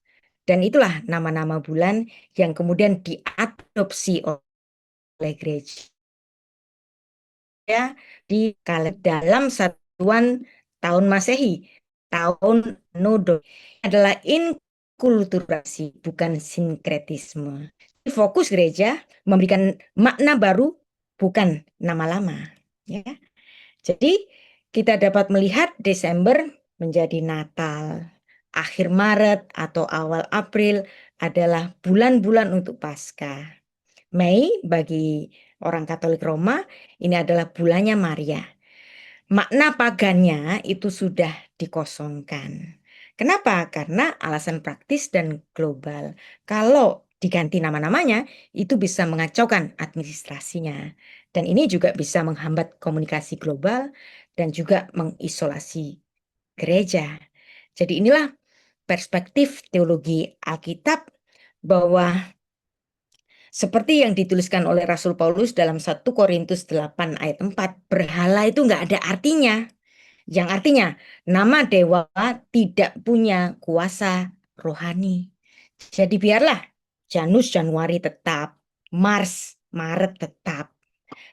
Dan itulah nama-nama bulan yang kemudian diadopsi oleh gereja di dalam satuan tahun Masehi, tahun Nodo adalah inkulturasi, bukan sinkretisme. Fokus gereja memberikan makna baru, bukan nama lama. Ya. Jadi kita dapat melihat Desember menjadi Natal, akhir Maret atau awal April adalah bulan-bulan untuk Paskah. Mei bagi orang Katolik Roma ini adalah bulannya Maria. Makna pagannya itu sudah dikosongkan. Kenapa? Karena alasan praktis dan global. Kalau diganti nama-namanya, itu bisa mengacaukan administrasinya. Dan ini juga bisa menghambat komunikasi global dan juga mengisolasi gereja. Jadi inilah perspektif teologi Alkitab bahwa seperti yang dituliskan oleh Rasul Paulus dalam 1 Korintus 8 ayat 4, berhala itu nggak ada artinya. Yang artinya nama dewa tidak punya kuasa rohani. Jadi biarlah Janus Januari tetap, Mars Maret tetap.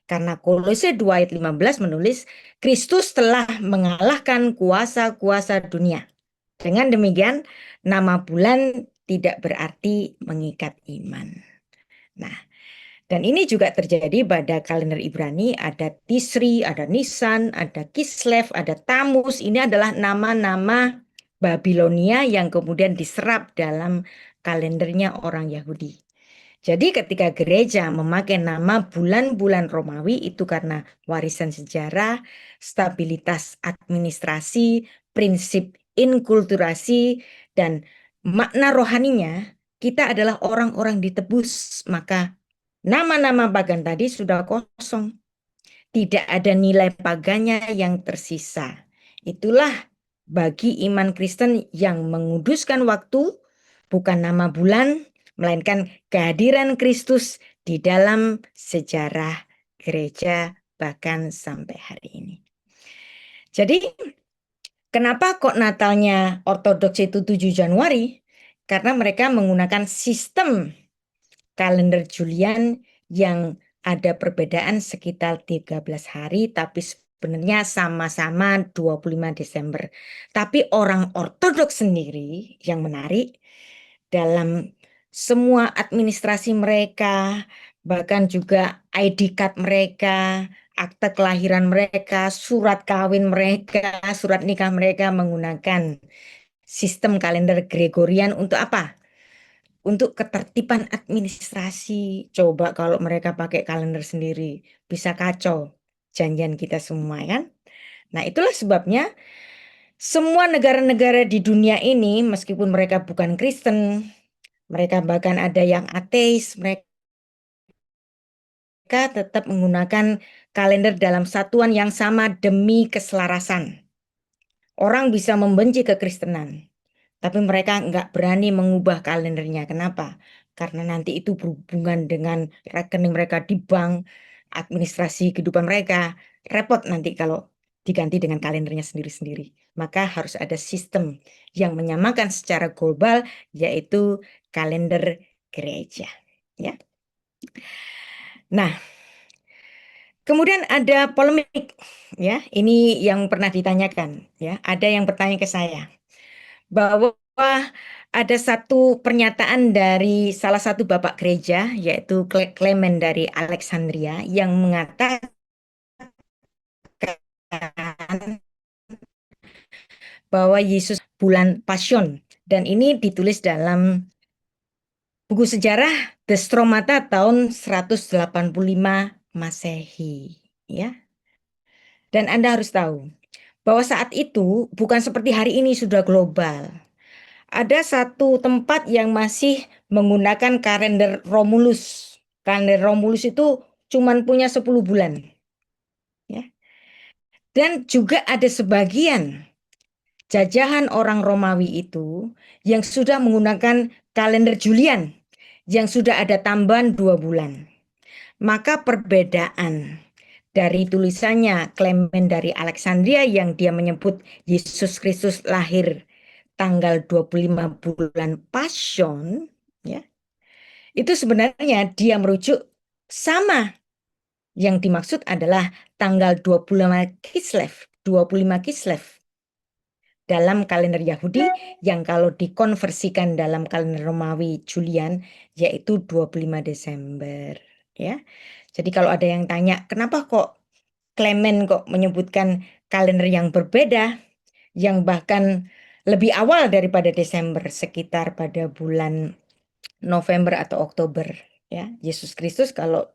Karena Kolose 2 ayat 15 menulis, Kristus telah mengalahkan kuasa-kuasa dunia. Dengan demikian, nama bulan tidak berarti mengikat iman. Nah, dan ini juga terjadi pada kalender Ibrani, ada Tisri, ada Nisan, ada Kislev, ada Tamus. Ini adalah nama-nama Babilonia yang kemudian diserap dalam kalendernya orang Yahudi. Jadi ketika gereja memakai nama bulan-bulan Romawi itu karena warisan sejarah, stabilitas administrasi, prinsip inkulturasi, dan makna rohaninya, kita adalah orang-orang ditebus, maka nama-nama pagan tadi sudah kosong. Tidak ada nilai pagannya yang tersisa. Itulah bagi iman Kristen yang menguduskan waktu, bukan nama bulan, melainkan kehadiran Kristus di dalam sejarah gereja bahkan sampai hari ini. Jadi kenapa kok Natalnya Ortodoks itu 7 Januari? Karena mereka menggunakan sistem kalender Julian yang ada perbedaan sekitar 13 hari, tapi sebenarnya sama-sama 25 Desember. Tapi orang Ortodoks sendiri yang menarik, dalam semua administrasi mereka, bahkan juga ID card mereka, akte kelahiran mereka, surat kawin mereka, surat nikah mereka menggunakan sistem kalender Gregorian untuk apa? untuk ketertiban administrasi. Coba kalau mereka pakai kalender sendiri, bisa kacau janjian kita semua kan. Nah, itulah sebabnya semua negara-negara di dunia ini, meskipun mereka bukan Kristen, mereka bahkan ada yang ateis, mereka tetap menggunakan kalender dalam satuan yang sama demi keselarasan. Orang bisa membenci kekristenan, tapi mereka nggak berani mengubah kalendernya. Kenapa? Karena nanti itu berhubungan dengan rekening mereka di bank, administrasi kehidupan mereka. Repot nanti kalau diganti dengan kalendernya sendiri-sendiri. Maka harus ada sistem yang menyamakan secara global, yaitu kalender gereja. Ya. Nah, kemudian ada polemik, ya. Ini yang pernah ditanyakan, ya. Ada yang bertanya ke saya bahwa ada satu pernyataan dari salah satu bapak gereja, yaitu Clement dari Alexandria, yang mengatakan bahwa Yesus bulan Passion, dan ini ditulis dalam buku sejarah The Stromata tahun 185 Masehi, ya. Dan Anda harus tahu bahwa saat itu bukan seperti hari ini sudah global. Ada satu tempat yang masih menggunakan kalender Romulus. Kalender Romulus itu cuman punya 10 bulan. Ya. Dan juga ada sebagian jajahan orang Romawi itu yang sudah menggunakan kalender Julian yang sudah ada tambahan 2 bulan. Maka perbedaan dari tulisannya Clement dari Alexandria yang dia menyebut Yesus Kristus lahir tanggal 25 bulan Passion, ya, itu sebenarnya dia merujuk sama. Yang dimaksud adalah tanggal 25 Kislev dalam kalender Yahudi, yang kalau dikonversikan dalam kalender Romawi Julian yaitu 25 Desember, ya. Jadi kalau ada yang tanya, kenapa kok Clement kok menyebutkan kalender yang berbeda, yang bahkan lebih awal daripada Desember, sekitar pada bulan November atau Oktober, ya. Yesus Kristus kalau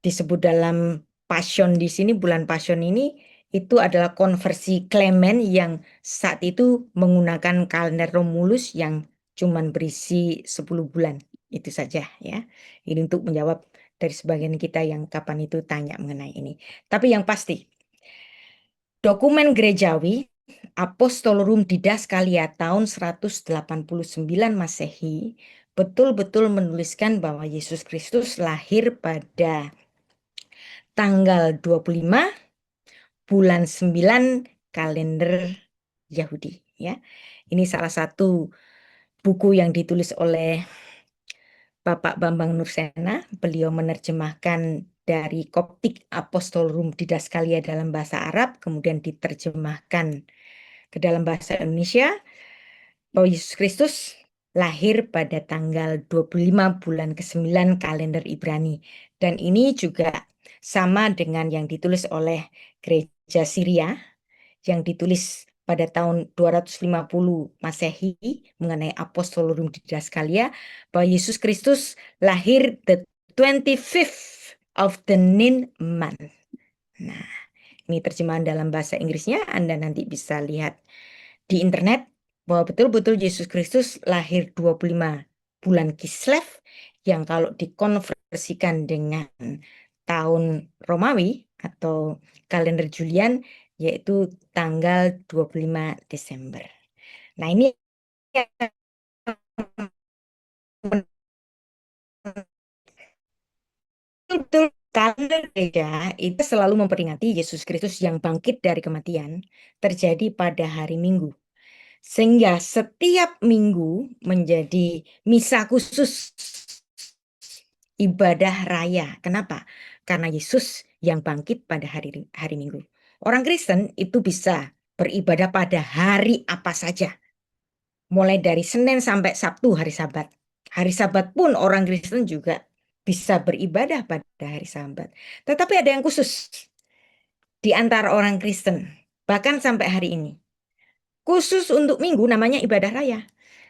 disebut dalam Passion di sini, bulan Passion ini itu adalah konversi Clement yang saat itu menggunakan kalender Romulus yang cuman berisi 10 bulan. Itu saja, ya. Ini untuk menjawab dari sebagian kita yang kapan itu tanya mengenai ini. Tapi yang pasti, dokumen gerejawi Apostolorum Didaskalia tahun 189 Masehi betul-betul menuliskan bahwa Yesus Kristus lahir pada tanggal 25 bulan 9 kalender Yahudi, ya. Ini salah satu buku yang ditulis oleh Bapak Bambang Nursena. Beliau menerjemahkan dari Koptik Apostolorum Didaskalia dalam bahasa Arab, kemudian diterjemahkan ke dalam bahasa Indonesia, bahwa Yesus Kristus lahir pada tanggal 25 bulan ke-9 kalender Ibrani. Dan ini juga sama dengan yang ditulis oleh gereja Syria, yang ditulis pada tahun 250 Masehi mengenai Apostolorum Didaskalia, bahwa Yesus Kristus lahir the 25th of the ninth month. Nah, ini terjemahan dalam bahasa Inggrisnya, Anda nanti bisa lihat di internet bahwa betul-betul Yesus Kristus lahir 25 bulan Kislev, yang kalau dikonversikan dengan tahun Romawi atau kalender Julian yaitu tanggal 25 Desember. Nah, ini betul, kalender gereja itu selalu memperingati Yesus Kristus yang bangkit dari kematian terjadi pada hari Minggu. Sehingga setiap minggu menjadi misa khusus, ibadah raya. Kenapa? Karena Yesus yang bangkit pada hari Minggu. Orang Kristen itu bisa beribadah pada hari apa saja. Mulai dari Senin sampai Sabtu, hari Sabat. Hari Sabat pun orang Kristen juga bisa beribadah pada hari Sabat. Tetapi ada yang khusus di antara orang Kristen, bahkan sampai hari ini. Khusus untuk Minggu namanya ibadah raya.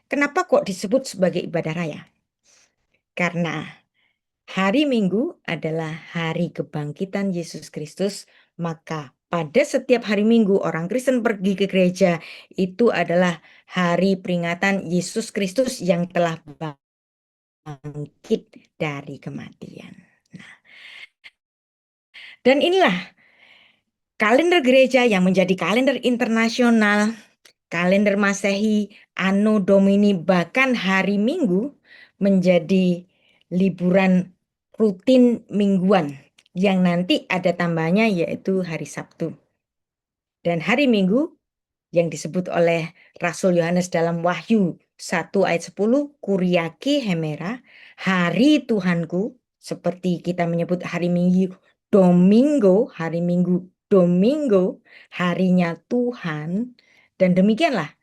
Kenapa kok disebut sebagai ibadah raya? Karena hari Minggu adalah hari kebangkitan Yesus Kristus, maka pada setiap hari Minggu orang Kristen pergi ke gereja, itu adalah hari peringatan Yesus Kristus yang telah bangkit dari kematian. Dan inilah kalender gereja yang menjadi kalender internasional, kalender Masehi, Anno Domini, bahkan hari Minggu menjadi liburan rutin mingguan yang nanti ada tambahnya yaitu hari Sabtu. Dan hari Minggu yang disebut oleh Rasul Yohanes dalam Wahyu 1 ayat 10, Kuriake Hemera, hari Tuhanku, seperti kita menyebut hari Minggu Domingo, hari Minggu Domingo, harinya Tuhan. Dan demikianlah,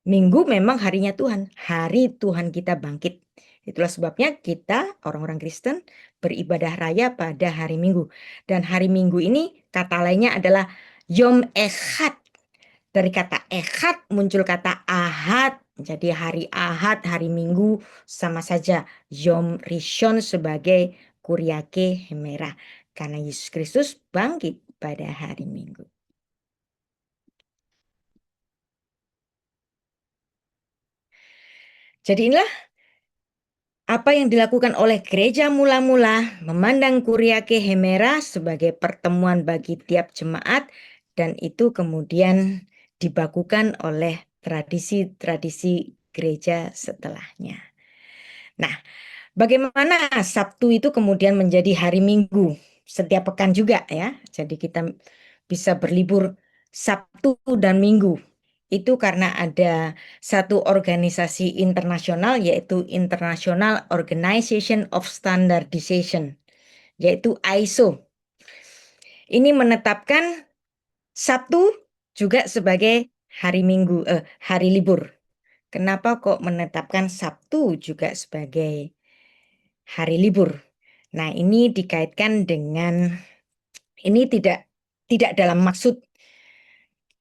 Minggu memang harinya Tuhan, hari Tuhan kita bangkit. Itulah sebabnya kita orang-orang Kristen beribadah raya pada hari Minggu. Dan hari Minggu ini kata lainnya adalah Yom Echad. Dari kata Echad muncul kata Ahad. Jadi hari Ahad, hari Minggu sama saja Yom Rishon sebagai Kuriake Hemera. Karena Yesus Kristus bangkit pada hari Minggu. Jadi inilah apa yang dilakukan oleh gereja mula-mula, memandang Kuriake Hemera sebagai pertemuan bagi tiap jemaat, dan itu kemudian dibakukan oleh tradisi-tradisi gereja setelahnya. Nah, bagaimana Sabtu itu kemudian menjadi hari Minggu setiap pekan juga ya. Jadi kita bisa berlibur Sabtu dan Minggu. Itu karena ada satu organisasi internasional yaitu International Organization of Standardization, yaitu ISO. Ini menetapkan Sabtu juga sebagai hari Minggu, hari libur. Kenapa kok menetapkan Sabtu juga sebagai hari libur? Nah, ini dikaitkan dengan ini tidak dalam maksud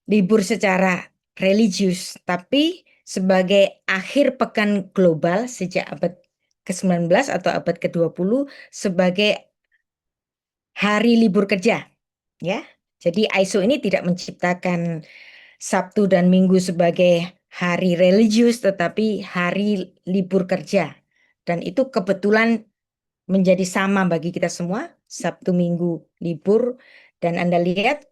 libur secara religius, tapi sebagai akhir pekan global sejak abad ke-19 atau abad ke-20 sebagai hari libur kerja, ya. Jadi ISO ini tidak menciptakan Sabtu dan Minggu sebagai hari religius, tetapi hari libur kerja. Dan itu kebetulan menjadi sama bagi kita semua, Sabtu Minggu libur. Dan Anda lihat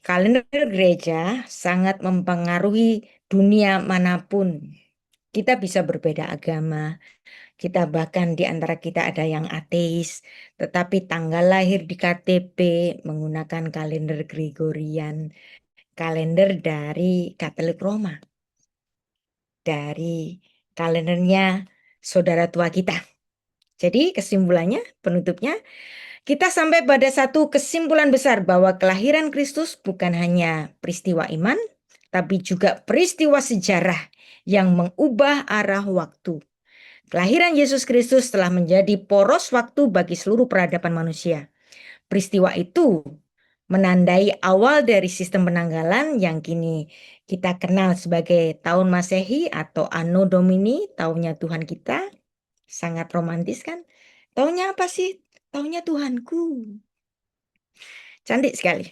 kalender gereja sangat mempengaruhi dunia manapun. Kita bisa berbeda agama, kita bahkan di antara kita ada yang ateis, tetapi tanggal lahir di KTP menggunakan kalender Gregorian, kalender dari Katolik Roma, dari kalendernya saudara tua kita. Jadi kesimpulannya, penutupnya, kita sampai pada satu kesimpulan besar bahwa kelahiran Kristus bukan hanya peristiwa iman, tapi juga peristiwa sejarah yang mengubah arah waktu. Kelahiran Yesus Kristus telah menjadi poros waktu bagi seluruh peradaban manusia. Peristiwa itu menandai awal dari sistem penanggalan yang kini kita kenal sebagai tahun Masehi atau Anno Domini, tahunnya Tuhan kita. Sangat romantis kan? Tahunnya apa sih? Tahunnya Tuhanku. Cantik sekali.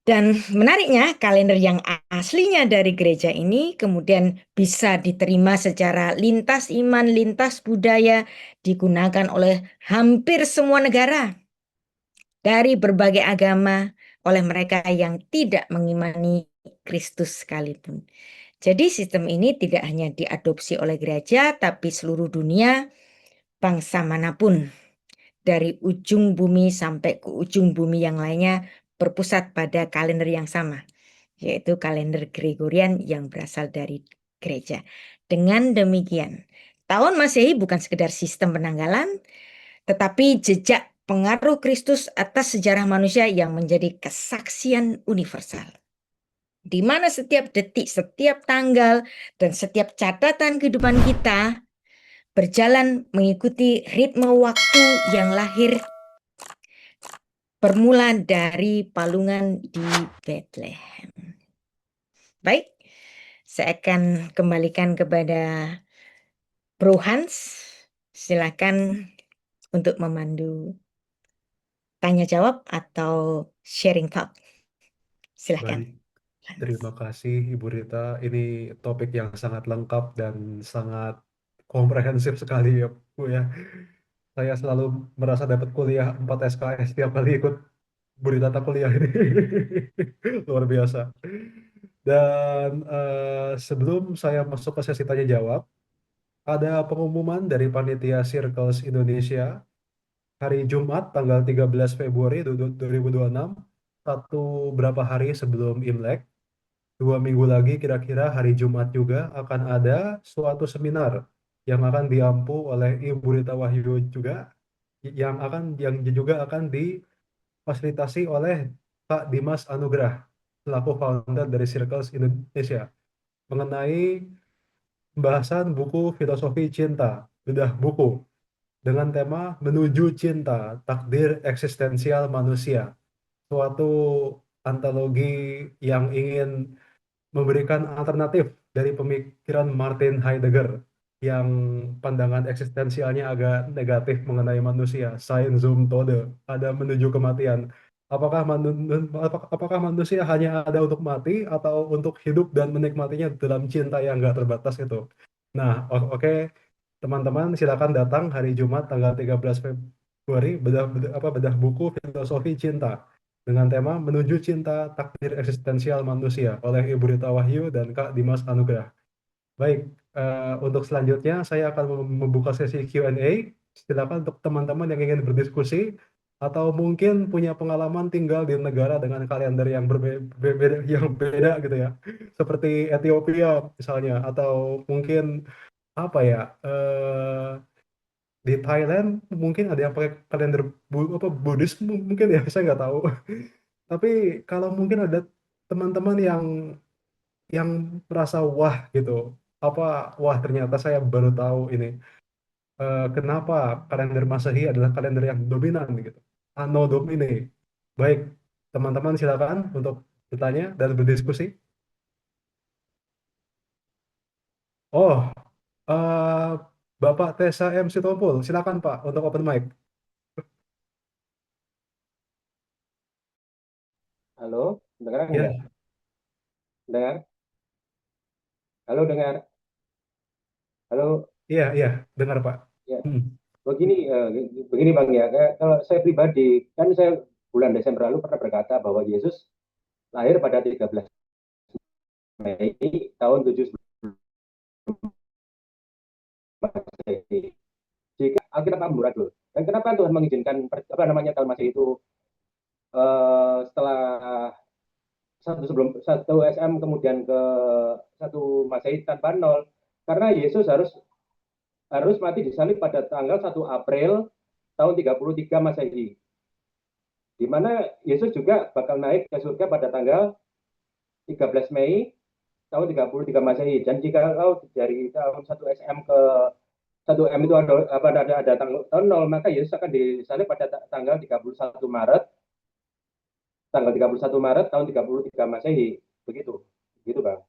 Dan menariknya, kalender yang aslinya dari gereja ini kemudian bisa diterima secara lintas iman, lintas budaya, digunakan oleh hampir semua negara dari berbagai agama, oleh mereka yang tidak mengimani Kristus sekalipun. Jadi sistem ini tidak hanya diadopsi oleh gereja, tapi seluruh dunia, bangsa manapun, dari ujung bumi sampai ke ujung bumi yang lainnya berpusat pada kalender yang sama, yaitu kalender Gregorian yang berasal dari gereja. Dengan demikian, tahun Masehi bukan sekedar sistem penanggalan, tetapi jejak pengaruh Kristus atas sejarah manusia yang menjadi kesaksian universal, di mana setiap detik, setiap tanggal, dan setiap catatan kehidupan kita berjalan mengikuti ritme waktu yang lahir bermula dari palungan di Bethlehem. Baik, Saya akan kembalikan kepada Bro Hans. Silakan untuk memandu tanya jawab atau sharing thought. Silakan. Baik, terima kasih Ibu Rita. Ini topik yang sangat lengkap dan sangat komprehensif sekali ya Bu ya. Saya selalu merasa dapat kuliah 4 SKS setiap kali ikut Bu Rita kuliah ini. Luar biasa. Dan sebelum saya masuk ke sesi tanya jawab, ada pengumuman dari Panitia Circles Indonesia hari Jumat tanggal 13 Februari 2026, satu berapa hari sebelum Imlek. 2 minggu lagi kira-kira hari Jumat juga akan ada suatu seminar yang akan diampu oleh Ibu Rita Wahyu juga, yang juga akan difasilitasi oleh Pak Dimas Anugrah selaku founder dari Circles Indonesia mengenai pembahasan buku filosofi cinta, bedah buku dengan tema Menuju Cinta, Takdir Eksistensial Manusia, suatu antologi yang ingin memberikan alternatif dari pemikiran Martin Heidegger yang pandangan eksistensialnya agak negatif mengenai manusia. Sein zum Tode, ada menuju kematian. Apakah manusia hanya ada untuk mati atau untuk hidup dan menikmatinya dalam cinta yang nggak terbatas itu? Nah, oke, teman-teman silakan datang hari Jumat tanggal 13 Februari bedah buku filosofi cinta dengan tema Menuju Cinta Takdir Eksistensial Manusia oleh Ibu Rita Wahyu dan Kak Dimas Anugrah. Baik, untuk selanjutnya saya akan membuka sesi Q&A. Silakan untuk teman-teman yang ingin berdiskusi atau mungkin punya pengalaman tinggal di negara dengan kalender yang beda gitu ya. Seperti Ethiopia misalnya, atau mungkin apa ya, di Thailand mungkin ada yang pakai kalender Buddhis mungkin ya, saya nggak tahu. Tapi kalau mungkin ada teman-teman yang merasa wah gitu, apa wah ternyata saya baru tahu ini. Kenapa kalender Masehi adalah kalender yang dominan gitu. Anno Domini. Baik, teman-teman silakan untuk bertanya dan berdiskusi. Oh, eh, Bapak Tessa M. Sitompul, silakan Pak untuk open mic. Halo, dengar enggak? Ya, Dengar? Halo, dengar? Halo, iya, iya, dengar Pak. ya. Hmm. Begini, begini Bang ya. Kalau saya pribadi, kan saya bulan Desember lalu pernah berkata bahwa Yesus lahir pada 13 Mei tahun 70 Masehi. Jika Alkitab amburadul. Dan kenapa Tuhan mengizinkan apa namanya tahun Masehi itu setelah satu SM kemudian ke satu Masehi tanpa nol? Karena Yesus harus harus mati disalib pada tanggal 1 April tahun 33 Masehi. Di mana Yesus juga bakal naik ke surga pada tanggal 13 Mei tahun 33 Masehi. Dan jika kau dari tahun 1 SM ke 1 M itu ada tahun 0, maka Yesus akan disalib pada tanggal 31 Maret tahun 33 Masehi. Begitu. Begitu, Bang.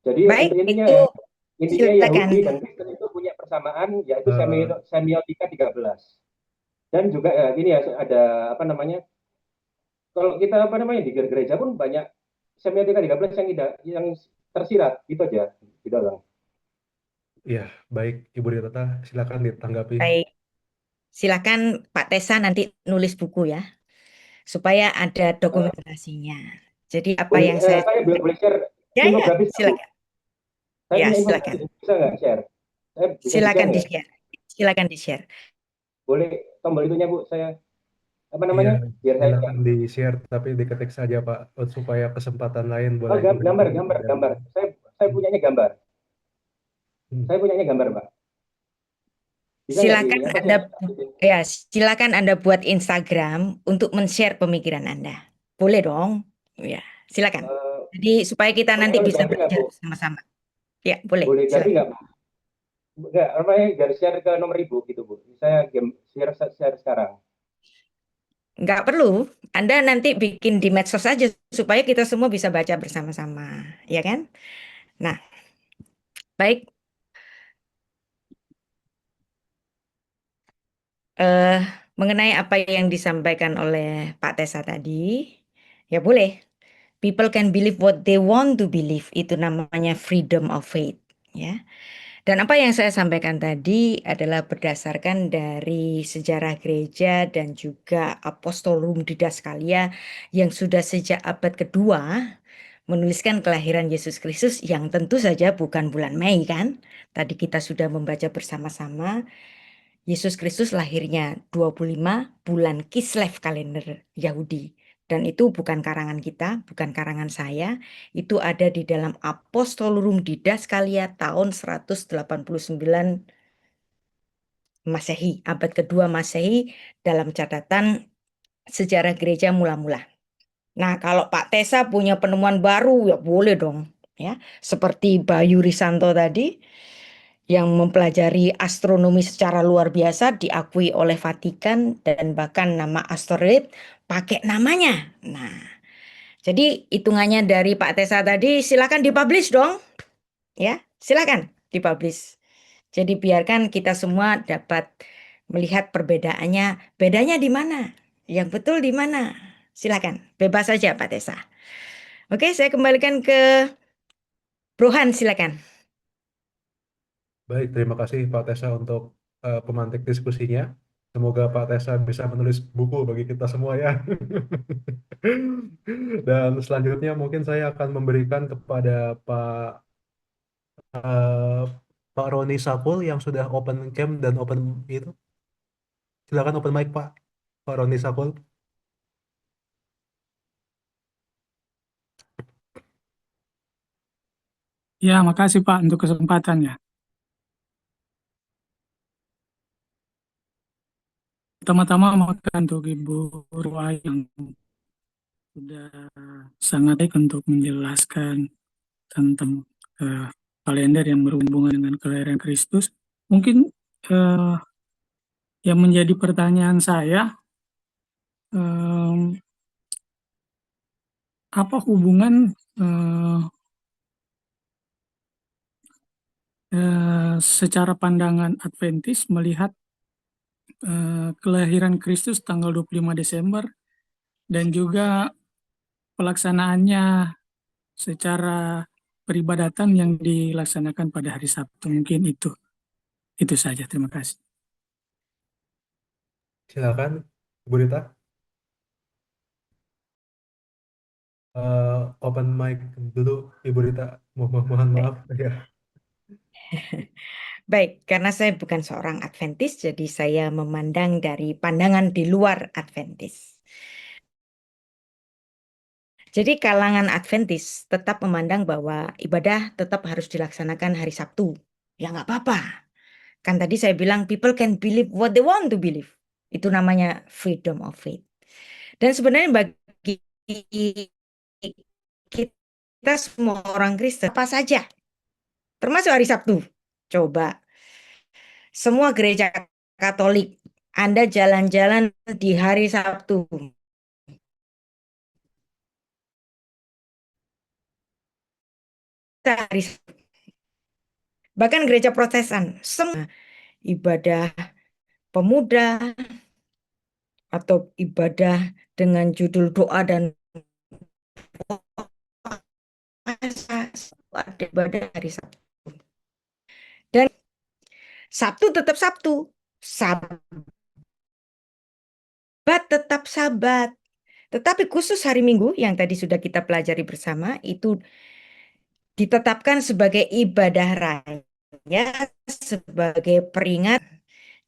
Jadi Baik, intinya itu ya, intinya silakan. Yahudi dan Kristen itu punya persamaan, yaitu Eh, semiotika 13. Dan juga ini ya ada apa namanya, kalau kita apa namanya di gereja pun banyak semiotika 13 yang tidak yang tersirat gitu aja gitu bang. ya, baik Ibu Rita, silakan ditanggapi. Baik, silakan Pak Tessa nanti nulis buku ya, supaya ada Uh, dokumentasinya. Jadi apa boleh yang saya saya sampaikan. boleh share Ya, ya, infografis bu. silakan. Saya Ya, punya infografis silakan. bisa nggak share? Saya bisa di share Silakan nggak? di-share. Silakan di-share. Boleh tombol itunya bu, saya apa Iya, namanya biar saya share. silakan di-share tapi diketik saja Pak supaya kesempatan lain Oh boleh gambar berkontribusi gambar dan gambar. Saya hmm, punyanya gambar. hmm. Saya punyanya gambar pak. Bisa nggak di Silakan apa Anda share? ya, silakan Anda buat Instagram untuk men-share pemikiran Anda. Boleh dong? Ya, silakan. Uh, Jadi supaya kita boleh nanti bisa oligarki nggak belajar bu? bersama-sama. Ya, boleh. Boleh ganti Silakan. nggak bu? Nggak, apa garis share ke nomor ibu gitu bu. Saya game share sekarang. Nggak perlu. Anda nanti bikin di medsos aja supaya kita semua bisa baca bersama-sama, ya kan? Nah, baik. eh Mengenai apa yang disampaikan oleh Pak Tesa tadi, ya boleh. People can believe what they want to believe. Itu namanya freedom of faith, ya. Dan apa yang saya sampaikan tadi adalah berdasarkan dari sejarah gereja dan juga Apostolum Didaskalia yang sudah sejak abad kedua menuliskan kelahiran Yesus Kristus yang tentu saja bukan bulan Mei kan. Tadi kita sudah membaca bersama-sama Yesus Kristus lahirnya 25 bulan Kislev kalender Yahudi. Dan itu bukan karangan kita, bukan karangan saya. Itu ada di dalam Apostolorum Didaskalia tahun 189 Masehi, abad kedua Masehi dalam catatan sejarah gereja mula-mula. Nah, kalau Pak Tesa punya penemuan baru ya boleh dong, ya. Seperti Bayu Risanto tadi yang mempelajari astronomi secara luar biasa diakui oleh Vatikan dan bahkan nama asteroid pakai namanya. Nah, jadi hitungannya dari Pak Tesa tadi silakan dipublish dong, ya. Silakan dipublish. Jadi biarkan kita semua dapat melihat perbedaannya, bedanya di mana, yang betul di mana. Silakan, bebas saja Pak Tesa. Oke, saya kembalikan ke Brohan, silakan. Baik, terima kasih Pak Tessa untuk pemantik diskusinya. Semoga Pak Tessa bisa menulis buku bagi kita semua ya. Dan selanjutnya mungkin saya akan memberikan kepada eh, Pak Roni Sapul yang sudah open cam dan open itu. Silakan open mic Pak. Pak Roni Sapul. Ya, makasih Pak untuk kesempatannya. Pertama-tama makan untuk Ibu Ruwa yang sudah sangat baik untuk menjelaskan tentang kalender yang berhubungan dengan kelahiran Kristus. Mungkin eh, yang menjadi pertanyaan saya, apa hubungan secara pandangan Adventis melihat kelahiran Kristus tanggal 25 Desember dan juga pelaksanaannya secara peribadatan yang dilaksanakan pada hari Sabtu. Mungkin itu saja. Terima kasih. Silakan, Bu Rita. Open mic dulu, Ibu Rita. Mohon maaf ya. Baik, karena saya bukan seorang Adventis, jadi saya memandang dari pandangan di luar Adventis. Jadi kalangan Adventis tetap memandang bahwa ibadah tetap harus dilaksanakan hari Sabtu. Ya nggak apa-apa. Kan tadi saya bilang people can believe what they want to believe. Itu namanya freedom of faith. Dan sebenarnya bagi kita semua orang Kristen, apa saja, termasuk hari Sabtu. Coba, semua gereja Katolik, Anda jalan-jalan di hari Sabtu. Hari Sabtu. Bahkan gereja Protestan, semua ibadah pemuda atau ibadah dengan judul doa dan puasa, ada ibadah hari Sabtu. Dan Sabtu tetap Sabtu, Sabat tetap Sabat. Tetapi khusus hari Minggu yang tadi sudah kita pelajari bersama itu ditetapkan sebagai ibadah raya, sebagai peringat.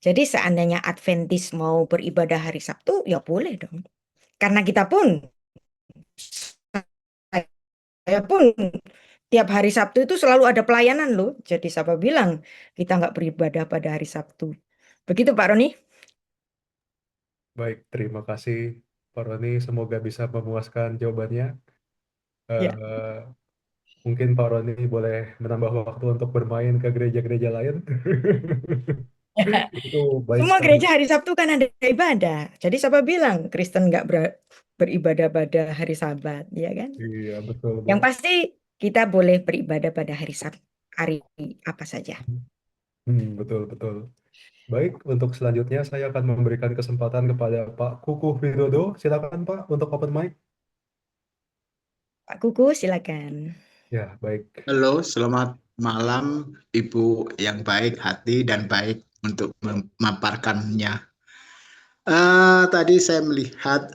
Jadi seandainya Adventis mau beribadah hari Sabtu, ya boleh dong. Karena kita pun, saya pun tiap hari Sabtu itu selalu ada pelayanan loh. Jadi siapa bilang kita nggak beribadah pada hari Sabtu. Begitu Pak Roni. Baik, terima kasih Pak Roni. Semoga bisa memuaskan jawabannya. Ya. Eh, Mungkin Pak Roni boleh menambah waktu untuk bermain ke gereja-gereja lain. Itu baik Semua sekali. gereja hari Sabtu kan ada ibadah. Jadi siapa bilang Kristen nggak beribadah pada hari Sabat, ya kan? Iya, betul, Bu. Yang pasti kita boleh beribadah pada hari Sabtu, hari apa saja. Betul, betul. Baik, untuk selanjutnya saya akan memberikan kesempatan kepada Pak Kukuh Widodo. Silakan Pak untuk open mic. Pak Kuku, silakan. Ya, baik. Halo, selamat malam Ibu yang baik hati dan baik untuk memaparkannya. Tadi saya melihat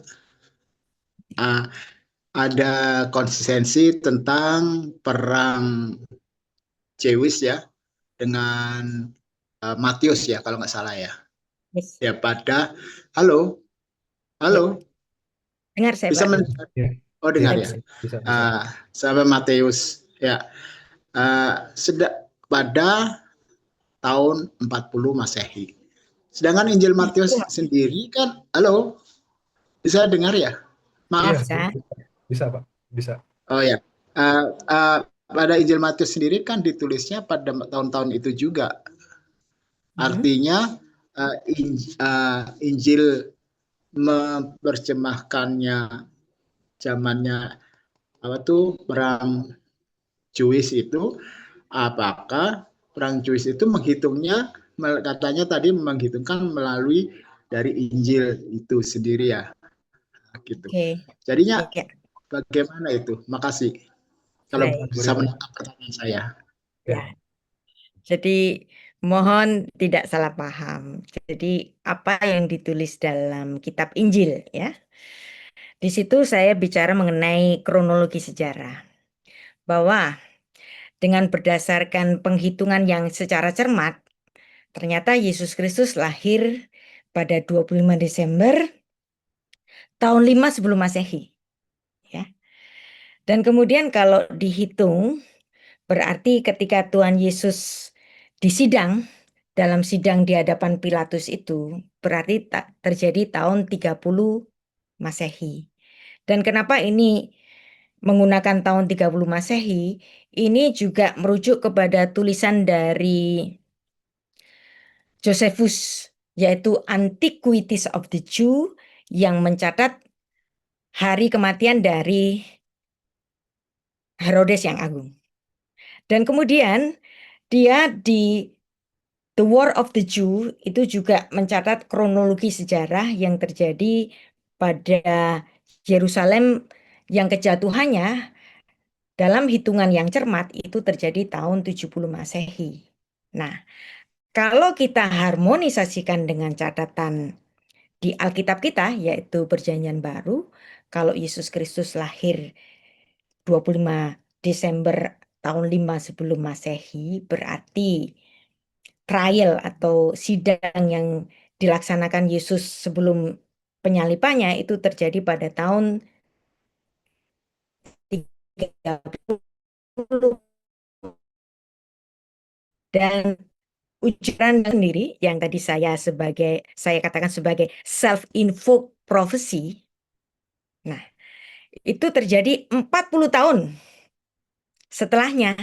eh, ada konsistensi tentang perang Zeus ya dengan Matius ya kalau nggak salah ya. Yes. Ya halo, halo, Dengar saya, bisa Pak. mendengar? Ya, Oh dengar Saya ya. bisa. bisa, bisa. Sampai Matius ya. Pada tahun 40 Masehi. Sedangkan Injil Matius sendiri kan, halo, bisa dengar ya? Iya, Maaf. Bisa. bisa Pak, bisa. Oh ya. Pada Injil Matius sendiri kan ditulisnya pada tahun-tahun itu juga. Artinya Injil menerjemahkannya zamannya apa tuh perang Jewish itu, apakah perang Jewish itu menghitungnya katanya tadi menghitungkan melalui dari Injil itu sendiri ya gitu. Oke. Jadinya Ya, bagaimana itu? Makasih kalau baik. bisa menangkap pertanyaan saya. Ya. Jadi mohon tidak salah paham. Jadi apa yang ditulis dalam kitab Injil ya. Di situ saya bicara mengenai kronologi sejarah. Bahwa dengan berdasarkan penghitungan yang secara cermat, ternyata Yesus Kristus lahir pada 25 Desember tahun 5 sebelum Masehi. Ya. Dan kemudian kalau dihitung, berarti ketika Tuhan Yesus disidang, dalam sidang di hadapan Pilatus itu, berarti terjadi tahun 30 Masehi. Dan kenapa ini menggunakan tahun 30 Masehi? Ini juga merujuk kepada tulisan dari Josephus, yaitu Antiquities of the Jew, yang mencatat hari kematian dari Herodes yang Agung. Dan kemudian dia di The War of the Jew itu juga mencatat kronologi sejarah yang terjadi pada Yerusalem yang kejatuhannya dalam hitungan yang cermat itu terjadi tahun 70 Masehi. Nah, kalau kita harmonisasikan dengan catatan di Alkitab kita, yaitu Perjanjian Baru, kalau Yesus Kristus lahir 25 Desember tahun 5 sebelum Masehi, berarti trial atau sidang yang dilaksanakan Yesus sebelum penyalipannya itu terjadi pada tahun 30. Dan ujaran sendiri yang tadi saya katakan sebagai self-invoked prophecy. Nah, itu terjadi 40 tahun setelahnya.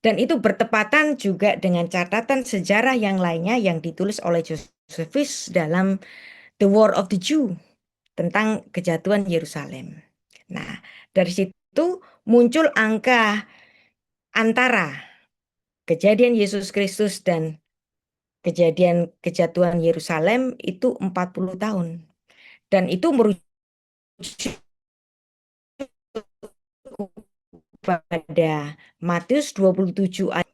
Dan itu bertepatan juga dengan catatan sejarah yang lainnya yang ditulis oleh Josephus dalam The War of the Jew tentang kejatuhan Yerusalem. Nah, dari situ muncul angka antara kejadian Yesus Kristus dan kejadian kejatuhan Yerusalem itu 40 tahun. Dan itu merujuk pada Matius 27 ayat